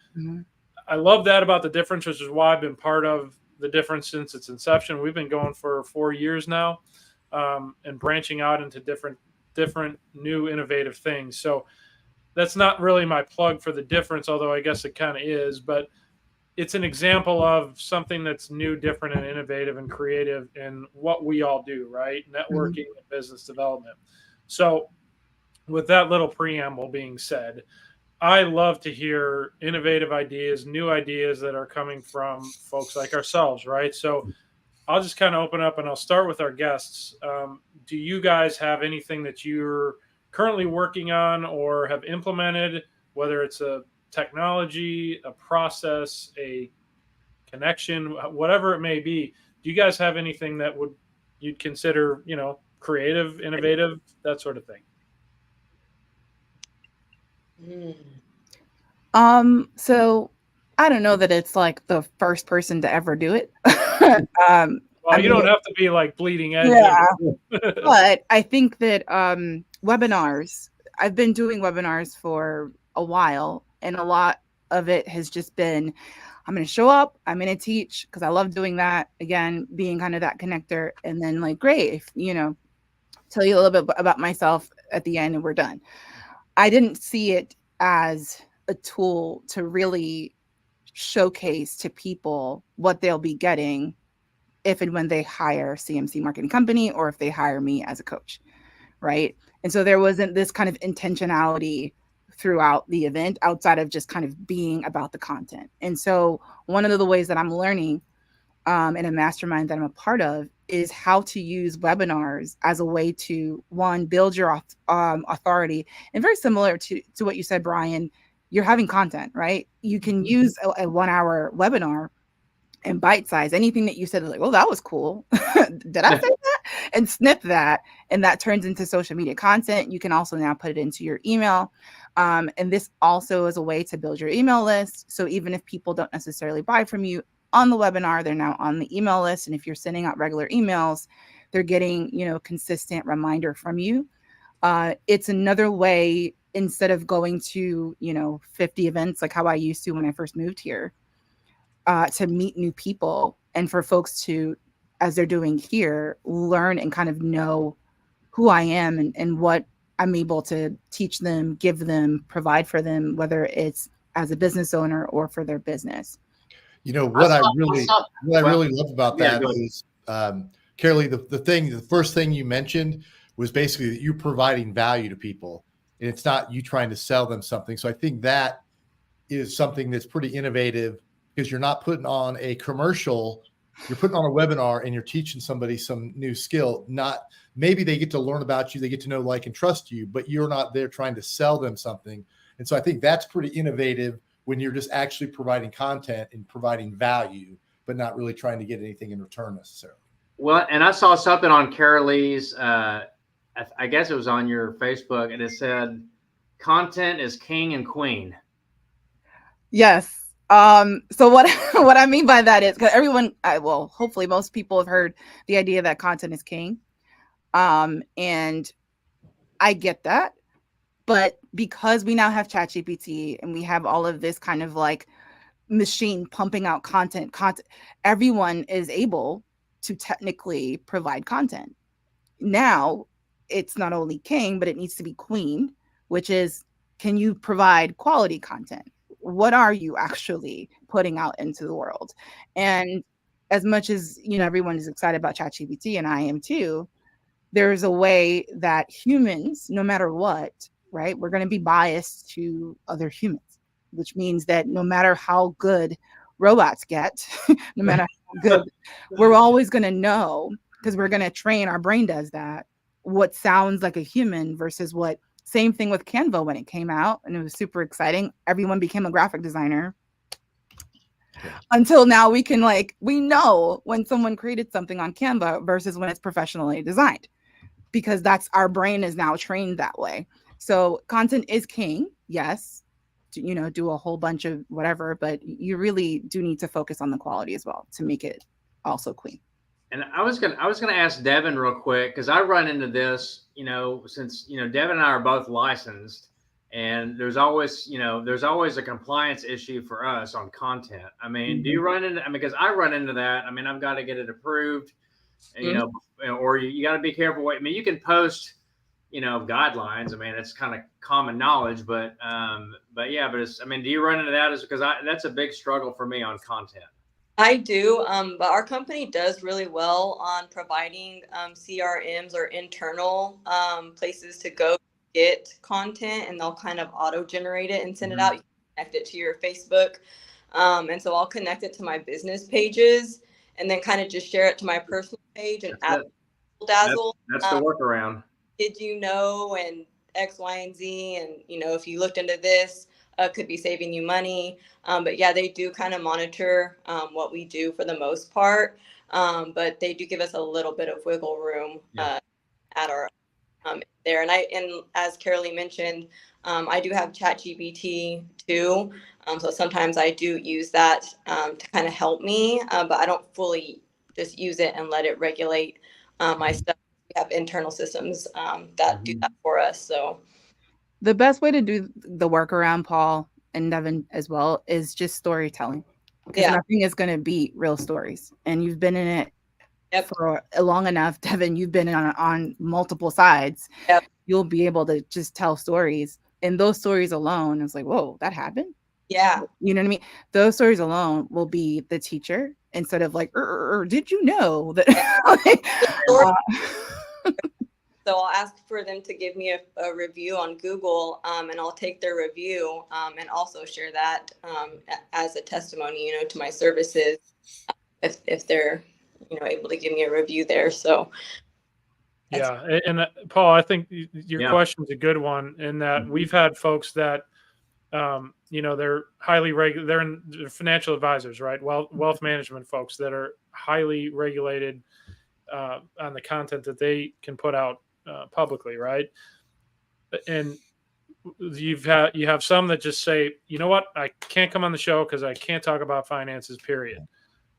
I love that about The Difference, which is why I've been part of the difference since its inception. We've been going for 4 years now, and branching out into different new innovative things. So that's not really my plug for the difference, although I guess it kind of is, but it's an example of something that's new, different, and innovative and creative in what we all do, right? Networking and business development. So with that little preamble being said, I love to hear innovative ideas, new ideas that are coming from folks like ourselves, right? So I'll just kind of open up and I'll start with our guests. Do you guys have anything that you're currently working on or have implemented, whether it's a technology, a process, a connection, whatever it may be? Do you guys have anything that you'd consider, creative, innovative, that sort of thing? So I don't know that it's like the first person to ever do it. Well, you don't have to be like bleeding edge. Yeah, but I think that webinars, I've been doing webinars for a while, and a lot of it has just been, I'm going to show up, I'm going to teach, because I love doing that. Again, being kind of that connector, and then like, great, if, tell you a little bit about myself at the end and we're done. I didn't see it as a tool to really showcase to people what they'll be getting if and when they hire CMC Marketing Company, or if they hire me as a coach, right? And so there wasn't this kind of intentionality throughout the event outside of just kind of being about the content. And so one of the ways that I'm learning in a mastermind that I'm a part of is how to use webinars as a way to, one, build your authority. And very similar to what you said, Brian, you're having content, right? You can use a 1 hour webinar and bite size anything that you said, like, oh, that was cool. Did I say that? And snip that. And that turns into social media content. You can also now put it into your email. And this also is a way to build your email list. So even if people don't necessarily buy from you on the webinar, they're now on the email list. And if you're sending out regular emails, they're getting, consistent reminder from you. It's another way, instead of going to, 50 events, like how I used to when I first moved here, to meet new people, and for folks to, as they're doing here, learn and kind of know who I am and what I'm able to teach them, give them, provide for them, whether it's as a business owner or for their business. What I really love about that is, Carrolee, the first thing you mentioned was basically that you're providing value to people, and it's not you trying to sell them something. So I think that is something that's pretty innovative, because you're not putting on a commercial, you're putting on a webinar and you're teaching somebody some new skill. Not maybe they get to learn about you, they get to know, like, and trust you, but you're not there trying to sell them something. And so I think that's pretty innovative, when you're just actually providing content and providing value, but not really trying to get anything in return necessarily. Well, and I saw something on Carrolee's, I guess it was on your Facebook, and it said, content is king and queen. Yes. So what I mean by that is, because everyone, hopefully most people have heard the idea that content is king. And I get that. But because we now have ChatGPT and we have all of this kind of like machine pumping out content, everyone is able to technically provide content. Now it's not only king, but it needs to be queen, which is, can you provide quality content? What are you actually putting out into the world? And as much as, everyone is excited about ChatGPT, and I am too, there's a way that humans, no matter what, right, we're going to be biased to other humans, which means that no matter how good robots get, no matter how good, we're always going to know, because we're going to train, our brain does that, what sounds like a human versus what. Same thing with Canva when it came out, and it was super exciting. Everyone became a graphic designer. Until now, we know when someone created something on Canva versus when it's professionally designed, because that's, our brain is now trained that way. So content is king, yes, to, do a whole bunch of whatever, but you really do need to focus on the quality as well to make it also queen. And I was gonna ask Devin real quick, because I run into this, since Devin and I are both licensed. And there's always a compliance issue for us on content. I mean, do you run into, because I run into that. I mean, I've got to get it approved, and, or you got to be careful. I mean, you can post, guidelines. I mean, it's kind of common knowledge, but it's, I mean, do you run into that? Because that's a big struggle for me on content. I do, but our company does really well on providing CRMs or internal places to go get content, and they'll kind of auto-generate it and send it out. You can connect it to your Facebook, and so I'll connect it to my business pages, and then kind of just share it to my personal page and add dazzle. That's the workaround. Did you know, and X, Y, and Z, and if you looked into this, could be saving you money. But yeah, they do kind of monitor what we do for the most part, but they do give us a little bit of wiggle room at our there. And as Carrolee mentioned, I do have ChatGPT too, so sometimes I do use that to kind of help me, but I don't fully just use it and let it regulate my stuff. We have internal systems that do that for us. So the best way to do the workaround, Paul and Devin as well, is just storytelling. Because nothing is going to beat real stories. And you've been in it for long enough. Devin, you've been on multiple sides. You'll be able to just tell stories. And those stories alone, it's like, whoa, that happened? Yeah. You know what I mean? Those stories alone will be the teacher instead of like, did you know that? So I'll ask for them to give me a review on Google, and I'll take their review and also share that as a testimony, to my services, if they're, able to give me a review there. So. Yeah. And Paul, I think your question's a good one, in that we've had folks that, they're highly they're financial advisors, right? Wealth management folks that are highly regulated on the content that they can put out publicly, right? And you have some that just say, you know what, I can't come on the show because I can't talk about finances, period.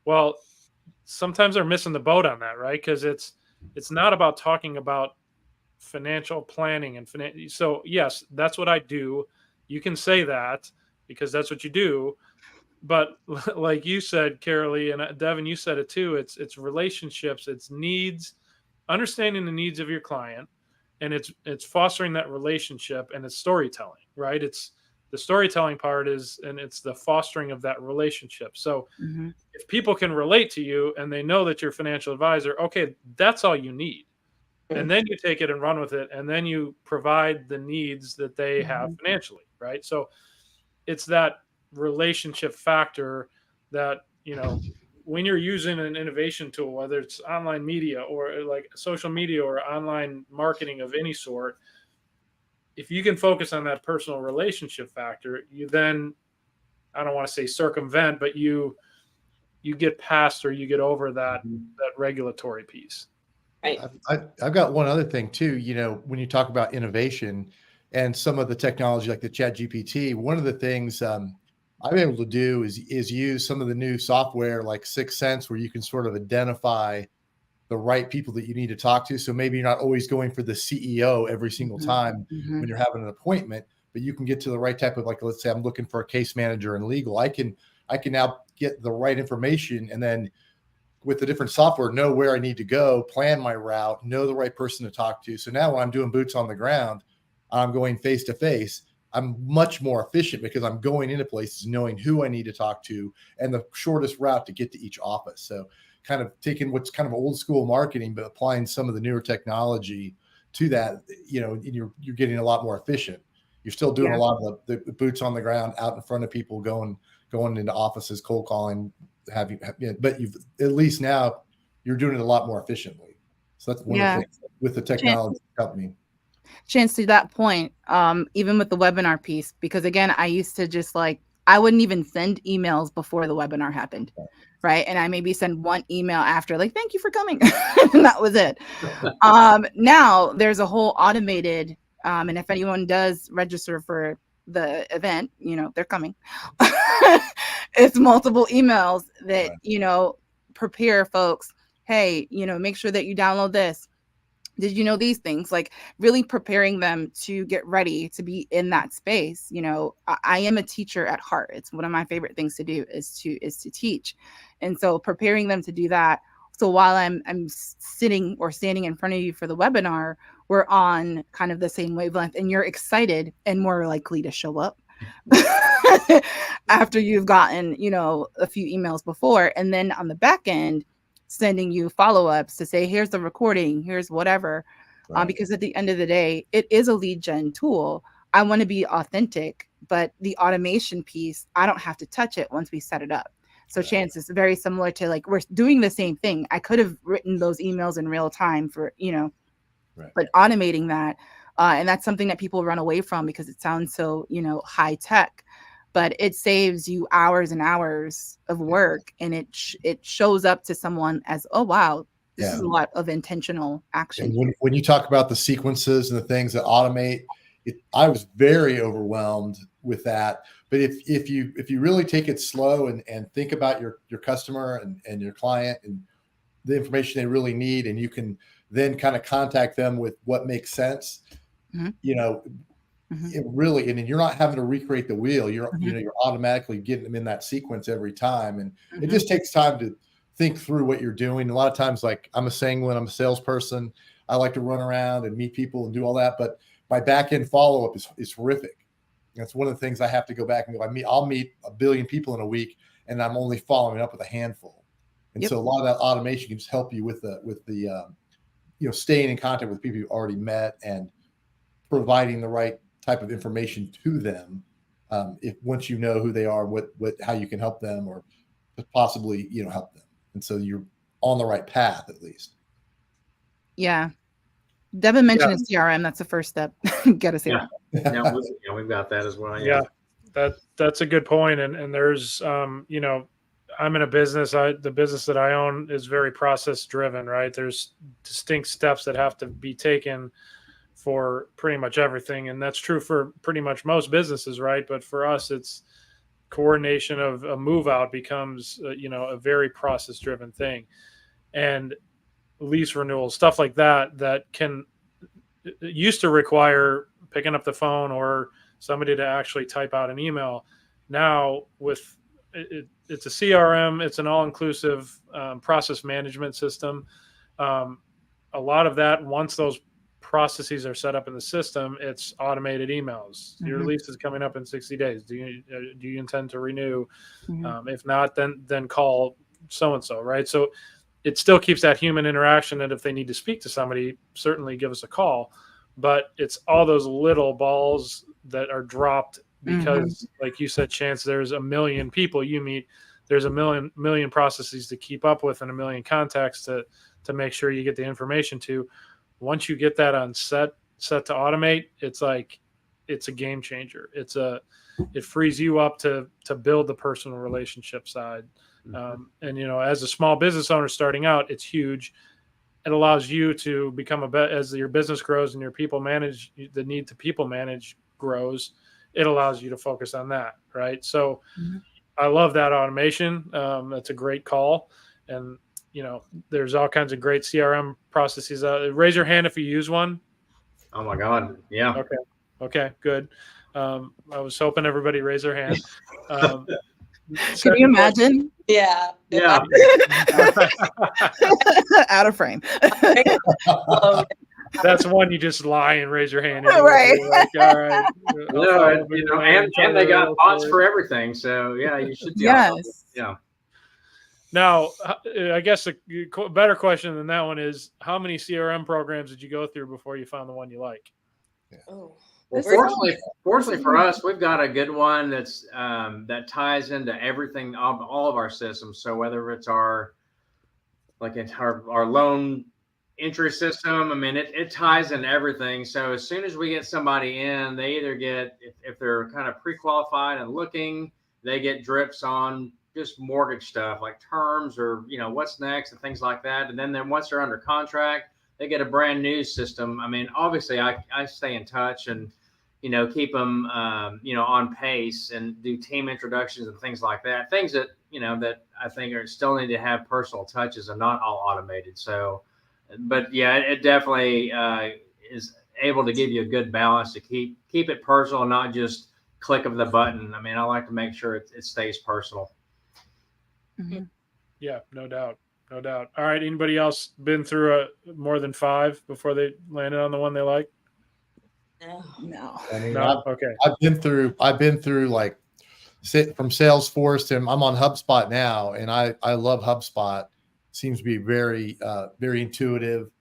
Well, sometimes they're missing the boat on that, right? Because it's not about talking about financial planning and so yes, that's what I do. You can say that because that's what you do, but like you said, Carrolee, and Devin, you said it too, it's relationships, it's needs, understanding the needs of your client, and it's fostering that relationship, and it's storytelling, right? It's the storytelling part and it's the fostering of that relationship. So if people can relate to you and they know that you're a financial advisor, okay, that's all you need. And then you take it and run with it, and then you provide the needs that they have financially, right? So it's that relationship factor that, when you're using an innovation tool, whether it's online media or like social media or online marketing of any sort, if you can focus on that personal relationship factor, you then, I don't want to say circumvent, but you get past, or you get over that regulatory piece. Right. I've got one other thing too. When you talk about innovation and some of the technology like the ChatGPT, one of the things I'm able to do is use some of the new software like 6 Sense, where you can sort of identify the right people that you need to talk to. So maybe you're not always going for the CEO every single time when you're having an appointment, but you can get to the right type of, like, let's say I'm looking for a case manager in legal. I can now get the right information, and then with the different software, know where I need to go, plan my route, know the right person to talk to. So now when I'm doing boots on the ground, I'm going face to face, I'm much more efficient because I'm going into places knowing who I need to talk to and the shortest route to get to each office. So kind of taking what's kind of old school marketing, but applying some of the newer technology to that, you're getting a lot more efficient. You're still doing a lot of the boots on the ground, out in front of people, going into offices, cold calling, but you've at least now you're doing it a lot more efficiently. So that's one of the things with the technology company. Chance, to that point, even with the webinar piece, because again, I used to just I wouldn't even send emails before the webinar happened, right? And I maybe send one email after, thank you for coming, and that was it. Now there's a whole automated, and if anyone does register for the event, they're coming. It's multiple emails that, prepare folks. Hey, make sure that you download this. Did you know these things? Like really preparing them to get ready to be in that space. You know, I am a teacher at heart. It's one of my favorite things to do is to teach. And so preparing them to do that. So while I'm sitting or standing in front of you for the webinar, we're on kind of the same wavelength and you're excited and more likely to show up after you've gotten, you know, a few emails before. And then on the back end, sending you follow-ups to say, here's the recording, here's whatever. Right. Because at the end of the day, it is a lead gen tool. I want to be authentic, but the automation piece, I don't have to touch it once we set it up. So Chance is very similar to like, we're doing the same thing. I could have written those emails in real time for, you know, but automating that. And that's something that people run away from because it sounds so, you know, high tech, but it saves you hours and hours of work. And it shows up to someone as, oh, wow, this is a lot of intentional action. And when you talk about the sequences and the things that automate, I was very overwhelmed with that. But if you really take it slow and think about your customer and your client and the information they really need, and you can then kind of contact them with what makes sense, you know, it really, and you're not having to recreate the wheel. You're automatically getting them in that sequence every time. And it just takes time to think through what you're doing. A lot of times, like I'm a salesperson, I like to run around and meet people and do all that. But my back end follow-up is horrific. That's one of the things I have to go back and go, I'll meet 1 billion people in a week and I'm only following up with a handful. And so a lot of that automation can just help you with the you know, staying in contact with people you've already met and providing the right type of information to them. If once you know who they are, how you can help them or possibly, you know, help them. And so you're on the right path at least. Yeah. Devin mentioned a CRM. That's the first step. Get a CRM. Yeah, we've got that as well. Yeah, that's a good point. And there's, you know, I'm in a business. The business that I own is very process driven, right? There's distinct steps that have to be taken for pretty much everything. And that's true for pretty much most businesses, right? But for us, it's coordination of a move out becomes, you know, a very process driven thing. And lease renewals, stuff like that can used to require picking up the phone or somebody to actually type out an email. Now with it's a CRM, it's an all-inclusive process management system. A lot of that, once those processes are set up in the system, it's automated emails. Your lease is coming up in 60 days. Do you intend to renew? If not, then call so-and-so, right? So it still keeps that human interaction that if they need to speak to somebody, certainly give us a call. But it's all those little balls that are dropped because, like you said, Chance, there's 1 million people you meet. There's a million processes to keep up with and 1 million contacts to make sure you get the information to. Once you get that on set to automate, it's like it's a game changer. It frees you up to build the personal relationship side. And, you know, as a small business owner starting out, it's huge. It allows you to become as your business grows and your people manage, the need to people manage grows. It allows you to focus on that. Right. So I love that automation. That's a great call. And, you know, there's all kinds of great CRM processes. Raise your hand if you use one. Oh my God. Yeah. Okay, good. I was hoping everybody raise their hand. Can you imagine? Yeah. Out of frame. That's one you just lie and raise your hand. Right. Like, all right. No, you know, and they got bots for everything. So yeah, you should. Yes. Yeah. Now, I guess a better question than that one is, how many CRM programs did you go through before you found the one you like? Oh. Well, fortunately for us, we've got a good one that's that ties into everything, all of our systems. So whether it's our loan interest system, I mean, it ties in everything. So as soon as we get somebody in, they either get, if they're kind of pre-qualified and looking, they get drips on just mortgage stuff like terms or, you know, what's next and things like that. And then once they're under contract, they get a brand new system. I mean, obviously I stay in touch and, you know, keep them, you know, on pace and do team introductions and things like that. Things that, you know, that I think still need to have personal touches and not all automated. So but yeah, it definitely is able to give you a good balance to keep it personal, not just click of the button. I mean, I like to make sure it stays personal. Mhm. Yeah, no doubt. No doubt. All right. Anybody else been through more than 5 before they landed on the one they like? No. I mean, No. Okay. I've been through like from Salesforce to I'm on HubSpot now, and I love HubSpot. Seems to be very intuitive.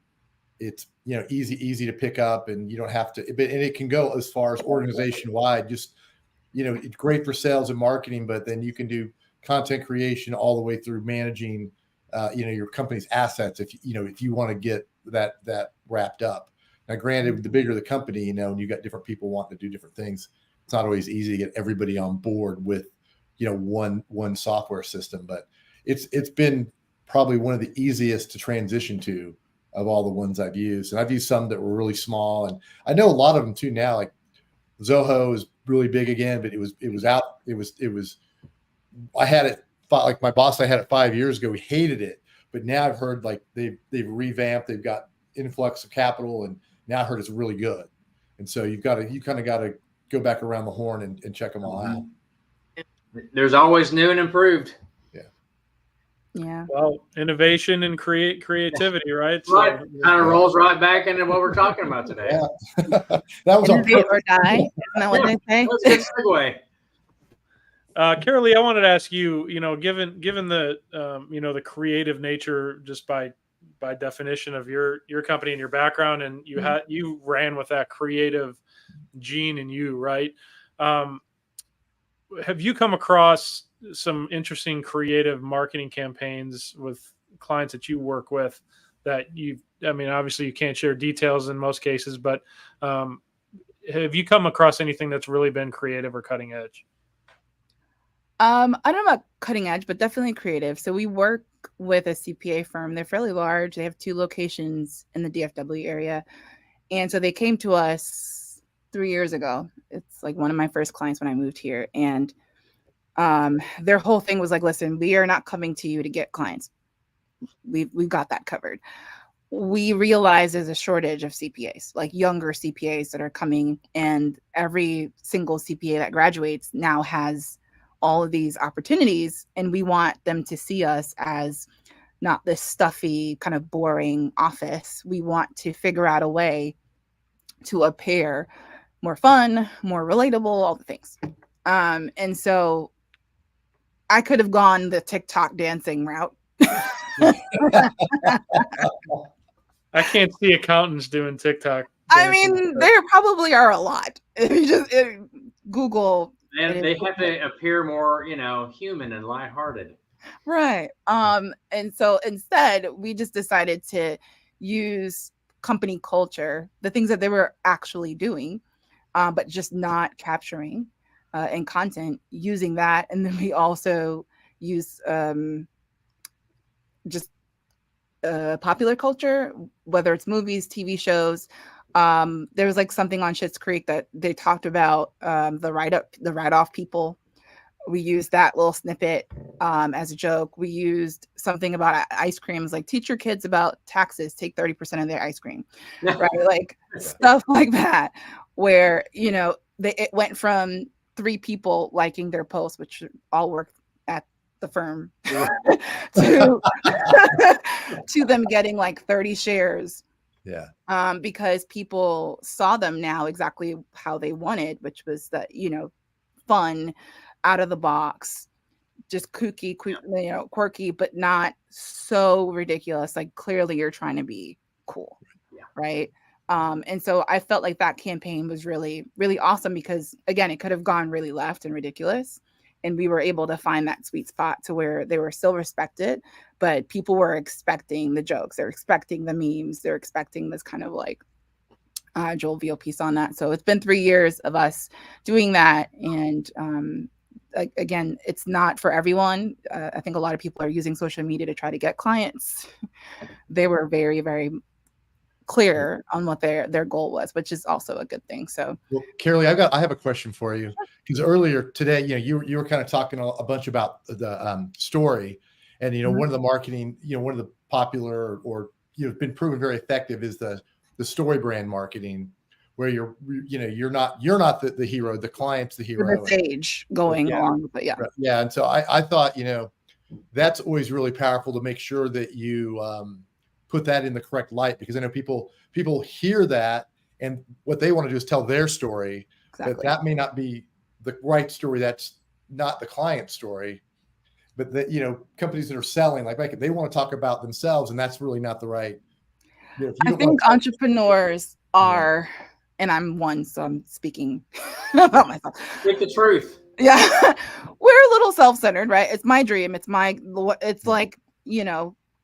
It's easy to pick up, and you don't have to. And it can go as far as organization wide. Just it's great for sales and marketing, but then you can do content creation all the way through managing, your company's assets. If you want to get that wrapped up. Now, granted, the bigger the company, and you got different people wanting to do different things, it's not always easy to get everybody on board with, one software system. But it's been probably one of the easiest to transition to of all the ones I've used. And I've used some that were really small, and I know a lot of them too now. Like Zoho is really big again, but it was out. I had it, like my boss, I had it 5 years ago. We hated it, but now I've heard like they've revamped. They've got influx of capital, and now I heard it's really good. And so you kind of got to go back around the horn and check them all out. There's always new and improved. Yeah. Well, innovation and creativity, right? Right. So, Kind of rolls right back into what we're talking about today. Yeah. That was on Innovate or purpose. die. Isn't that what they say? That's a good segue. Carrolee, I wanted to ask you, given the the creative nature, just by definition of your company and your background, and you ran with that creative gene in you, right? Have you come across some interesting creative marketing campaigns with clients that you work with that obviously you can't share details in most cases, but have you come across anything that's really been creative or cutting edge? I don't know about cutting edge, but definitely creative. So we work with a CPA firm. They're fairly large. They have 2 locations in the DFW area. And so they came to us 3 years ago. It's like one of my first clients when I moved here. And their whole thing was like, listen, we are not coming to you to get clients. We've got that covered. We realize there's a shortage of CPAs, like younger CPAs that are coming, and every single CPA that graduates now has all of these opportunities, and we want them to see us as not this stuffy, kind of boring office. We want to figure out a way to appear more fun, more relatable, all the things. And so I could have gone the TikTok dancing route. I can't see accountants doing TikTok. I mean, there probably are a lot. If you just Google. They have to appear more, human and lighthearted. Right. And so instead, we just decided to use company culture, the things that they were actually doing, but just not capturing in content, using that. And then we also use just popular culture, whether it's movies, TV shows. There was like something on Schitt's Creek that they talked about the write-off people. We used that little snippet as a joke. We used something about ice creams, like teach your kids about taxes, take 30% of their ice cream, right? Like stuff like that, where it went from 3 people liking their post, which all work at the firm, to them getting like 30 shares. Yeah. Because people saw them now exactly how they wanted, which was that, fun, out of the box, just kooky, quirky, but not so ridiculous. Like clearly you're trying to be cool. Yeah. Right. And so I felt like that campaign was really, really awesome because again, it could have gone really left and ridiculous. And we were able to find that sweet spot to where they were still respected, but people were expecting the jokes. They're expecting the memes. They're expecting this kind of like jovial piece on that. So it's been 3 years of us doing that. And again, it's not for everyone. I think a lot of people are using social media to try to get clients. They were very, very clear on what their goal was, which is also a good thing. So, well, Carrolee, I have a question for you, because earlier today, you were kind of talking a bunch about the story, and one of the marketing, one of the popular or been proven very effective is the story brand marketing, where you're not the hero, the client's the hero. The stage going along with it. Yeah. Right. Yeah. And so I thought, that's always really powerful to make sure that you put that in the correct light, because I know people hear that and what they want to do is tell their story. Exactly. But that may not be the right story. That's not the client's story. But that, companies that are selling, like they want to talk about themselves, and that's really not the right. I think entrepreneurs are, and I'm one, so I'm speaking about myself. Speak the truth. Yeah, we're a little self-centered, right? It's my dream. It's like,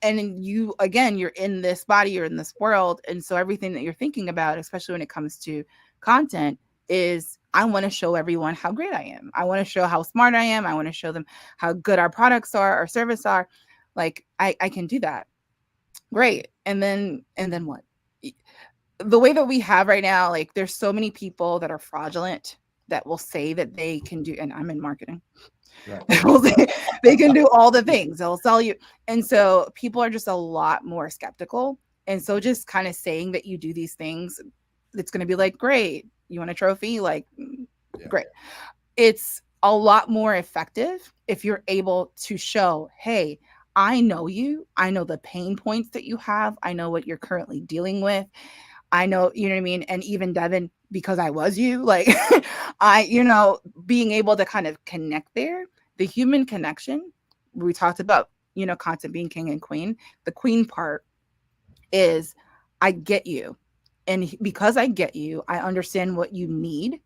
and you, again, you're in this body, you're in this world. And so everything that you're thinking about, especially when it comes to content, is I want to show everyone how great I am. I want to show how smart I am. I want to show them how good our products are, our service are. Like I can do that. Great. And then what? The way that we have right now, like there's so many people that are fraudulent that will say that they can do, and I'm in marketing. Right. They can do all the things. They'll sell you. And so people are just a lot more skeptical. And so just kind of saying that you do these things, it's going to be like, great. You want a trophy? Like, great. It's a lot more effective if you're able to show, hey, I know you. I know the pain points that you have. I know what you're currently dealing with. I know, you know what I mean? And even Devin, because I was you, like being able to kind of connect there, the human connection, we talked about, content being king and queen. The queen part is I get you. And because I get you, I understand what you need.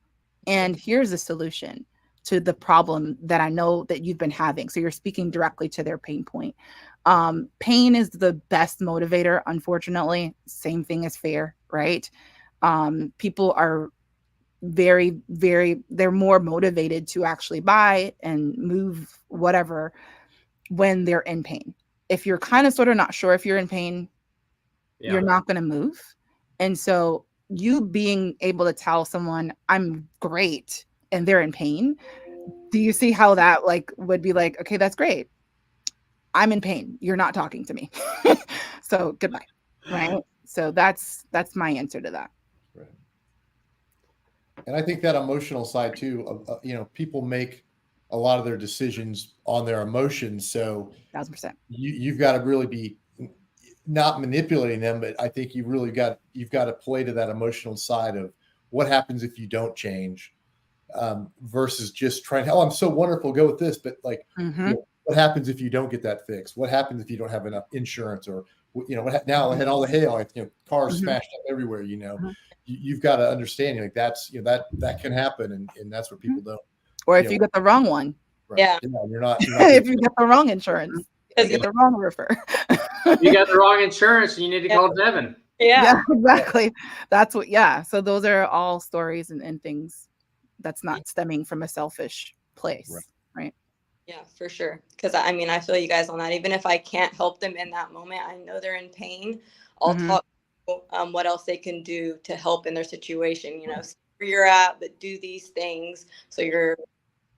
And here's a solution to the problem that I know that you've been having. So you're speaking directly to their pain point. Pain is the best motivator, unfortunately. Same thing as fear, right? People are very, very, they're more motivated to actually buy and move whatever when they're in pain. If you're kind of sort of not sure if you're in pain, you're not going to move. And so you being able to tell someone I'm great and they're in pain, do you see how that would be like, okay, that's great. I'm in pain. You're not talking to me. So goodbye. Right. So that's my answer to that. Right. And I think that emotional side too, people make a lot of their decisions on their emotions. So 1,000%. You've got to really be not manipulating them, but I think you've got to play to that emotional side of what happens if you don't change, versus just trying, I'm so wonderful, go with this. But what happens if you don't get that fixed? What happens if you don't have enough insurance, or, now I had all the hail, cars smashed up everywhere, you've got to understand, that's, that can happen. And that's what people don't. Or if you get the wrong one. Right. Yeah. You're not if you get the wrong insurance, you get the wrong roofer. You got the wrong insurance, and you need to call Devin. Yeah, exactly. That's what, so those are all stories and things that's not stemming from a selfish place. Right. Yeah, for sure. Because I feel you guys on that. Even if I can't help them in that moment, I know they're in pain. I'll talk what else they can do to help in their situation. See where you're at, but do these things so your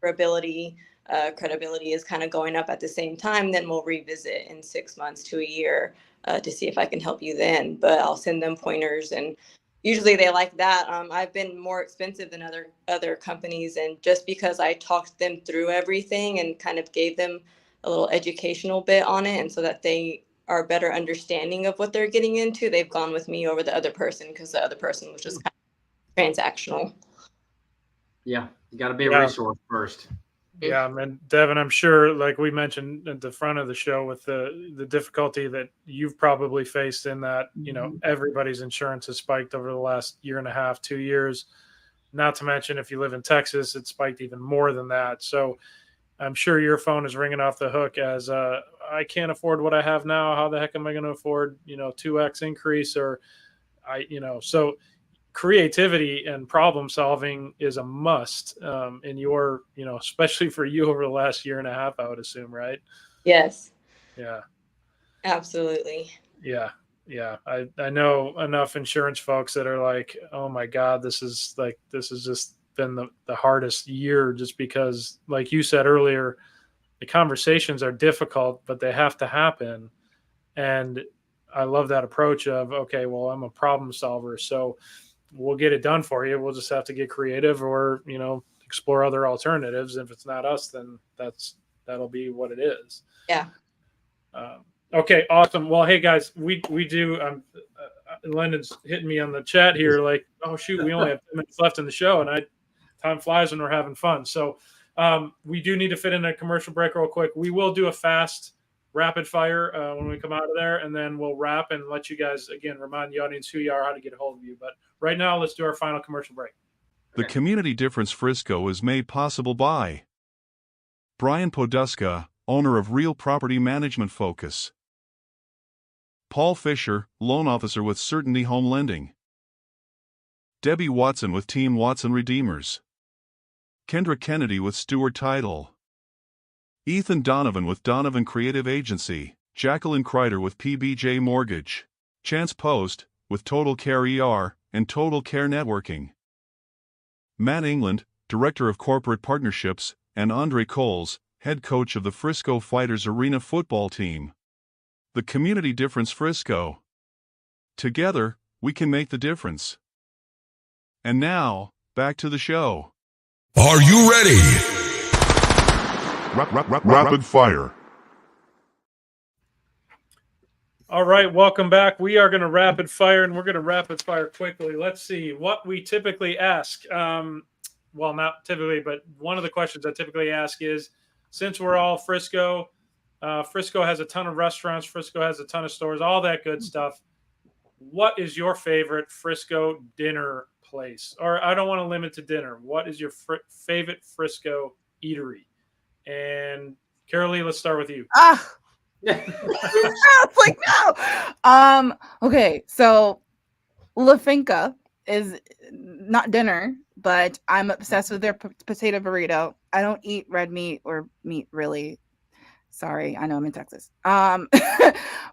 credibility is kind of going up at the same time. Then we'll revisit in 6 months to a year to see if I can help you then. But I'll send them pointers, and usually they like that. I've been more expensive than other companies, and just because I talked them through everything and kind of gave them a little educational bit on it, and so that they are better understanding of what they're getting into, they've gone with me over the other person, because the other person was just kind of transactional. Yeah, you got to be a resource first. Yeah, man, Devin, I'm sure, like we mentioned at the front of the show, with the difficulty that you've probably faced in that, everybody's insurance has spiked over the last year and a half, 2 years. Not to mention, if you live in Texas, it spiked even more than that. So I'm sure your phone is ringing off the hook as I can't afford what I have now. How the heck am I going to afford, 2x increase? Or so creativity and problem solving is a must in your, especially for you over the last year and a half, I would assume, right? Yes. Yeah. Absolutely. Yeah. Yeah. I know enough insurance folks that are like, oh my God, this has just been the hardest year, just because, like you said earlier, the conversations are difficult, but they have to happen. And I love that approach of, okay, well, I'm a problem solver, so we'll get it done for you. We'll just have to get creative or, explore other alternatives. If it's not us, then that'll be what it is. Yeah. Okay, awesome. Well, hey guys, we do. Lyndon's hitting me on the chat here, like, oh shoot, we only have 10 minutes left in the show, and time flies when we're having fun. So we do need to fit in a commercial break real quick. We will do a fast rapid fire when we come out of there, and then we'll wrap and let you guys again remind the audience who you are, how to get a hold of you. But right now, let's do our final commercial break. The Community Difference Frisco is made possible by Brian Poduska, owner of Real Property Management Focus; Paul Fisher, loan officer with Certainty Home Lending; Debbie Watson with Team Watson Redeemers; Kendra Kennedy with Stewart Title; Ethan Donovan with Donovan Creative Agency; Jacqueline Kreider with PBJ Mortgage; Chance Post with Total Care ER and Total Care Networking; Matt England, Director of Corporate Partnerships, and Andre Coles, head coach of the Frisco Fighters Arena football team. The Community Difference Frisco. Together, we can make the difference. And now, back to the show. Are you ready? Rapid fire. All right, welcome back. We are going to rapid fire, and we're going to rapid fire quickly. Let's see what we typically ask. Well, not typically, but one of the questions I typically ask is, since we're all Frisco has a ton of restaurants, Frisco has a ton of stores, all that good stuff. What is your favorite Frisco dinner place? Or I don't want to limit to dinner. What is your favorite Frisco eatery? And Carrolee, let's start with you. It's like, no. Okay, so La Finca is not dinner, but I'm obsessed with their potato burrito. I don't eat red meat or meat really. Sorry, I know I'm in Texas. But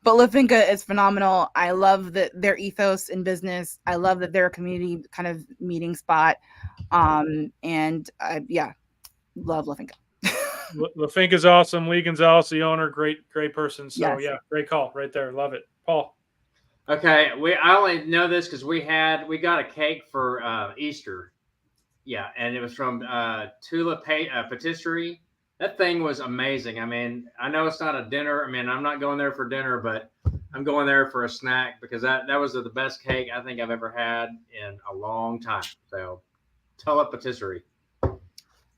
La Finca is phenomenal. I love their ethos in business. I love that they're a community kind of meeting spot. And love La Finca. La Finca's awesome. Lee Gonzalez, the owner, great person. So Yes. Yeah, great call right there. Love it. Paul. Okay, I only know this because we got a cake for Easter. Yeah, and it was from Tula Patisserie. That thing was amazing. I mean, I know it's not a dinner. I mean, I'm not going there for dinner, but I'm going there for a snack because that was the best cake I think I've ever had in a long time. So, Tula Patisserie.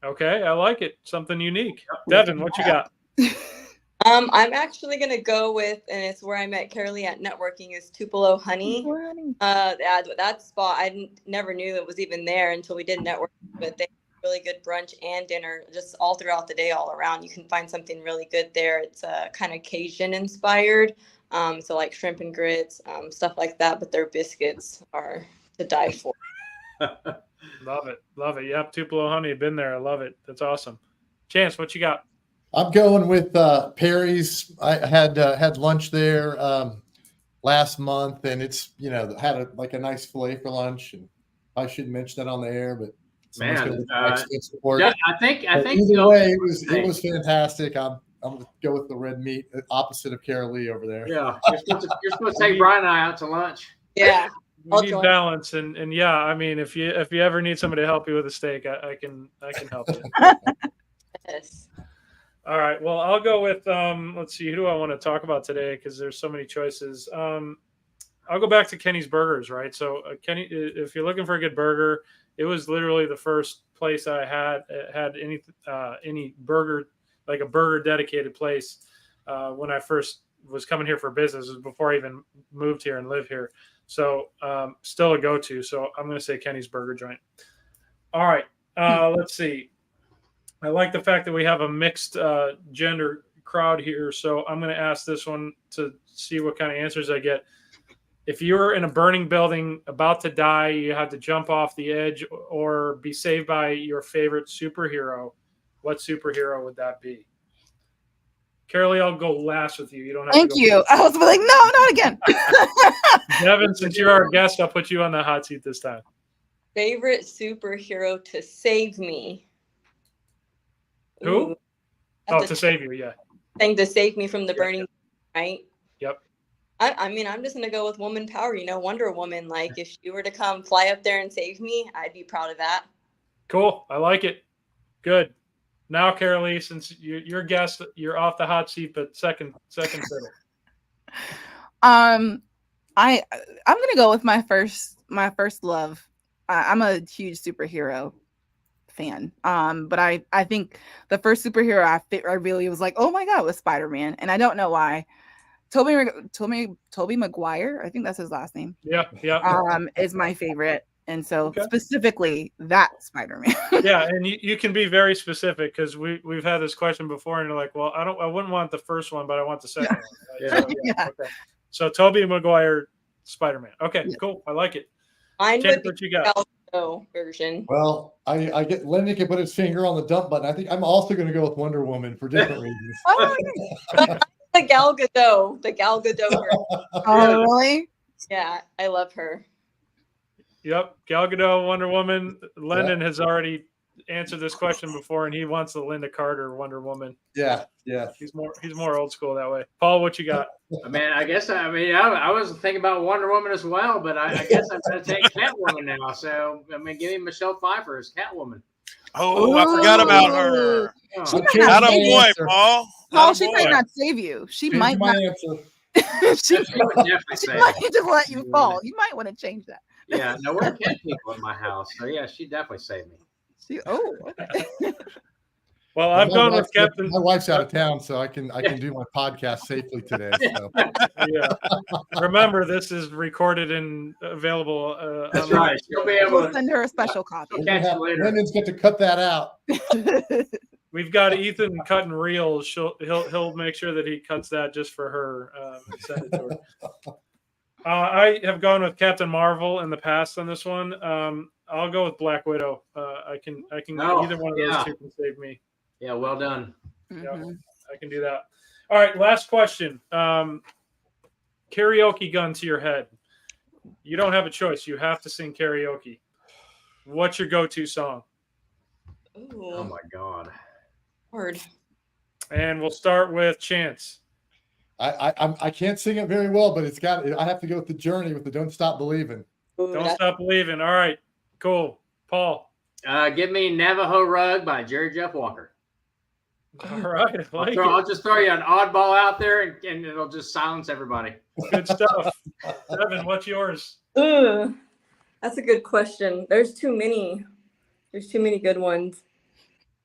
Okay, I like it. Something unique. Devin, what you got? I'm actually gonna go with, and it's where I met Carrolee at networking, is Tupelo Honey. That spot I never knew it was even there until we did network. But they have really good brunch and dinner, just all throughout the day, all around. You can find something really good there. It's kind of Cajun inspired, so like shrimp and grits, stuff like that. But their biscuits are to die for. Love it. Yep, Tupelo Honey. Been there. I love it. That's awesome. Chance, what you got? I'm going with Perry's. I had lunch there last month, and it's had a nice fillet for lunch. And I shouldn't mention that on the air, but Man, I think either way it was fantastic. I'm gonna go with the red meat, opposite of Carrolee over there. Yeah, you're supposed to take Brian and I out to lunch. Yeah. You need balance, and yeah, I mean, if you ever need somebody to help you with a steak, I can help you. Yes. All right. Well, I'll go with let's see, who do I want to talk about today? Because there's so many choices. I'll go back to Kenny's Burgers, right? So Kenny, if you're looking for a good burger, it was literally the first place I had any burger, like a burger dedicated place, when I first was coming here for business. It was before I even moved here and live here. So still a go-to. So I'm going to say Kenny's Burger Joint. All right. Let's see. I like the fact that we have a mixed gender crowd here. So I'm going to ask this one to see what kind of answers I get. If you were in a burning building about to die, you had to jump off the edge or be saved by your favorite superhero, what superhero would that be? Carrolee, I'll go last with you. You don't have Thank to go you. first. I was like, no, not again. Devin, since you're our guest, I'll put you on the hot seat this time. Favorite superhero to save me. Who? Ooh. Oh, to save you, yeah. Thing to save me from the burning, right? Yep. I mean, I'm just gonna go with woman power. Wonder Woman. Like, if she were to come fly up there and save me, I'd be proud of that. Cool. I like it. Good. Now, Carrolee, since you're guest, you're off the hot seat, but second fiddle. I'm gonna go with my first love. I'm a huge superhero fan. But I think the first superhero I really was like, oh my god, was Spider-Man, and I don't know why. Tobey Maguire, I think that's his last name. Yeah. Is my favorite, and so Okay. specifically that Spider-Man. Yeah, and you can be very specific because we've had this question before, and you're like, well, I wouldn't want the first one, but I want the second one. Right? So, Yeah. Okay. So Tobey Maguire, Spider-Man. Okay, cool. I like it. Mine James, would be what you got? Gal Gadot version. Well, I get Lenny can put his finger on the dump button. I think I'm also going to go with Wonder Woman for different reasons. The Gal Gadot version. Oh, really? Yeah, I love her. Yep, Gal Gadot, Wonder Woman. Lennon has already answered this question before, and he wants the Linda Carter Wonder Woman. Yeah. He's more old school that way. Paul, what you got? Man, I was thinking about Wonder Woman as well, but I guess I'm going to take Catwoman now. So, give me Michelle Pfeiffer as Catwoman. Oh, I forgot about her. She might Not not a save boy, you. Paul. Paul, she might not save you. She Change might my not. answer. she would definitely save might me. just let you fall. You might want to change that. Yeah, no, we're 10 people in my house. So, yeah, she definitely saved me. Okay. Well, I've gone with Captain. My wife's out of town, so I can do my podcast safely today. So. Yeah. Remember, this is recorded and available. That's online. right. She'll be able We'll to send her a special copy. catch you later. Brendan's got to cut that out. We've got Ethan cutting reels. He'll make sure that he cuts that just for her. And send it to her. I have gone with Captain Marvel in the past on this one. I'll go with Black Widow. I can either one of those two can save me. Yeah, well done. Yeah, I can do that. All right, last question. Karaoke gun to your head. You don't have a choice. You have to sing karaoke. What's your go-to song? Ooh, Oh my God. hard. And we'll start with Chance. I can't sing it very well, but I have to go with the Journey with the Don't Stop Believing. Ooh, Don't Stop Believing. All right, cool. Paul. Give me Navajo Rug by Jerry Jeff Walker. All right, I like it. I'll just throw you an oddball out there, and it'll just silence everybody. Good stuff. Devin, what's yours? Ugh, that's a good question. There's too many good ones.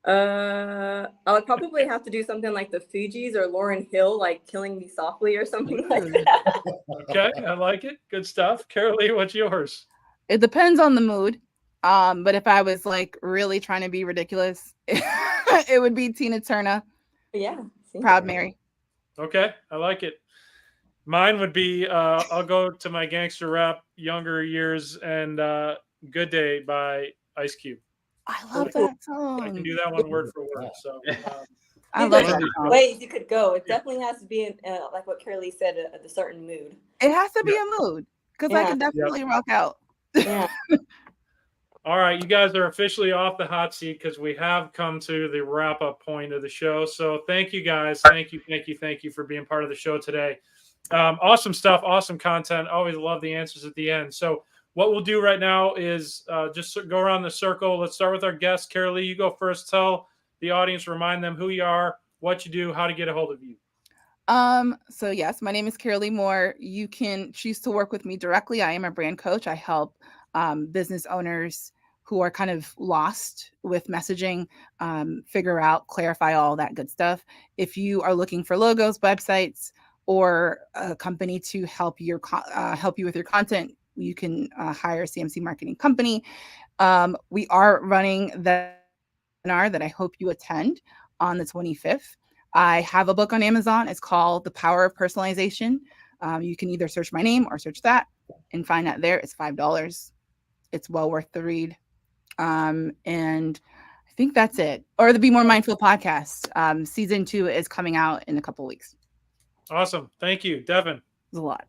I would probably have to do something like the Fugees or Lauryn Hill, like "Killing Me Softly" or something like that. Okay, I like it. Good stuff. Carrolee, what's yours? It depends on the mood. But if I was like really trying to be ridiculous, it would be Tina Turner. Yeah. Proud Mary. Okay, I like it. Mine would be I'll go to my gangster rap younger years and Good Day by Ice Cube. I love that song. I can do that one word for word. So I love that song. Ways you could go. It definitely has to be in, like what Carrolee said, a certain mood. It has to be a mood because I can definitely rock out. Yeah. all right, you guys are officially off the hot seat because we have come to the wrap-up point of the show. So thank you guys. Thank you for being part of the show today. Awesome stuff, awesome content. Always love the answers at the end. So what we'll do right now is just go around the circle. Let's start with our guest. Carrolee, you go first. Tell the audience, remind them who you are, what you do, how to get a hold of you. So yes, my name is Carrolee Moore. You can choose to work with me directly. I am a brand coach. I help business owners who are kind of lost with messaging, figure out, clarify all that good stuff. If you are looking for logos, websites, or a company to help you with your content, you can hire CMC Marketing Company. We are running the webinar that I hope you attend on the 25th. I have a book on Amazon. It's called The Power of Personalization. You can either search my name or search that and find that there. It's $5. It's well worth the read. And I think that's it. Or the Be More Mindful podcast. Season 2 is coming out in a couple weeks. Awesome. Thank you. Devin. It's a lot.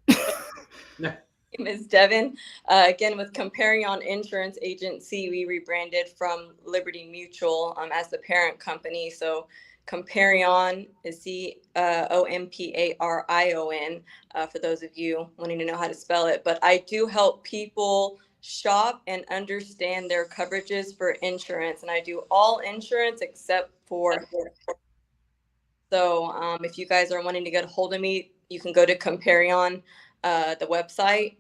My name is Devin. Again, with Comparion Insurance Agency, we rebranded from Liberty Mutual as the parent company. So Comparion is Comparion, for those of you wanting to know how to spell it. But I do help people shop and understand their coverages for insurance. And I do all insurance except for. So if you guys are wanting to get a hold of me, you can go to Comparion, the website,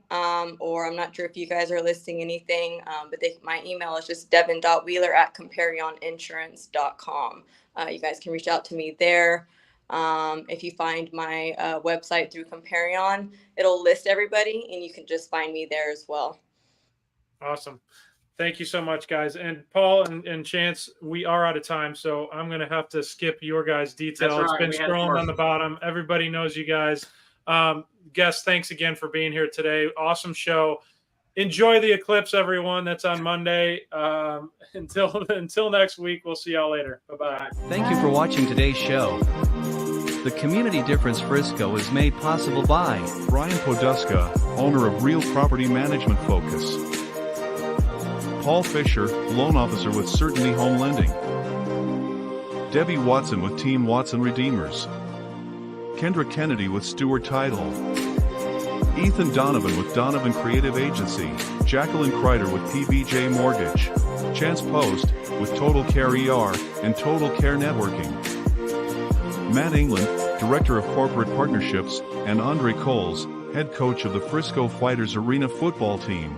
or I'm not sure if you guys are listing anything, but my email is just devin.wheeler@comparioninsurance.com. You guys can reach out to me there. If you find my website through Comparion, it'll list everybody, and you can just find me there as well. Awesome. Thank you so much, guys. And Paul and Chance, we are out of time, so I'm going to have to skip your guys' detail. That's right. It's been scrolling on the bottom. Everybody knows you guys. Guests, thanks again for being here today. Awesome show. Enjoy the eclipse, everyone. That's on Monday. Until next week, we'll see y'all later. Bye-bye. Thank you for watching today's show. The Community Difference Frisco is made possible by Brian Poduska, owner of Real Property Management Focus. Paul Fisher, loan officer with Certainty Home Lending. Debbie Watson with Team Watson Redeemers. Kendra Kennedy with Stewart Title. Ethan Donovan with Donovan Creative Agency. Jacqueline Kreider with PBJ Mortgage. Chance Post with Total Care ER and Total Care Networking. Matt England, Director of Corporate Partnerships, and Andre Coles, Head Coach of the Frisco Fighters Arena Football Team.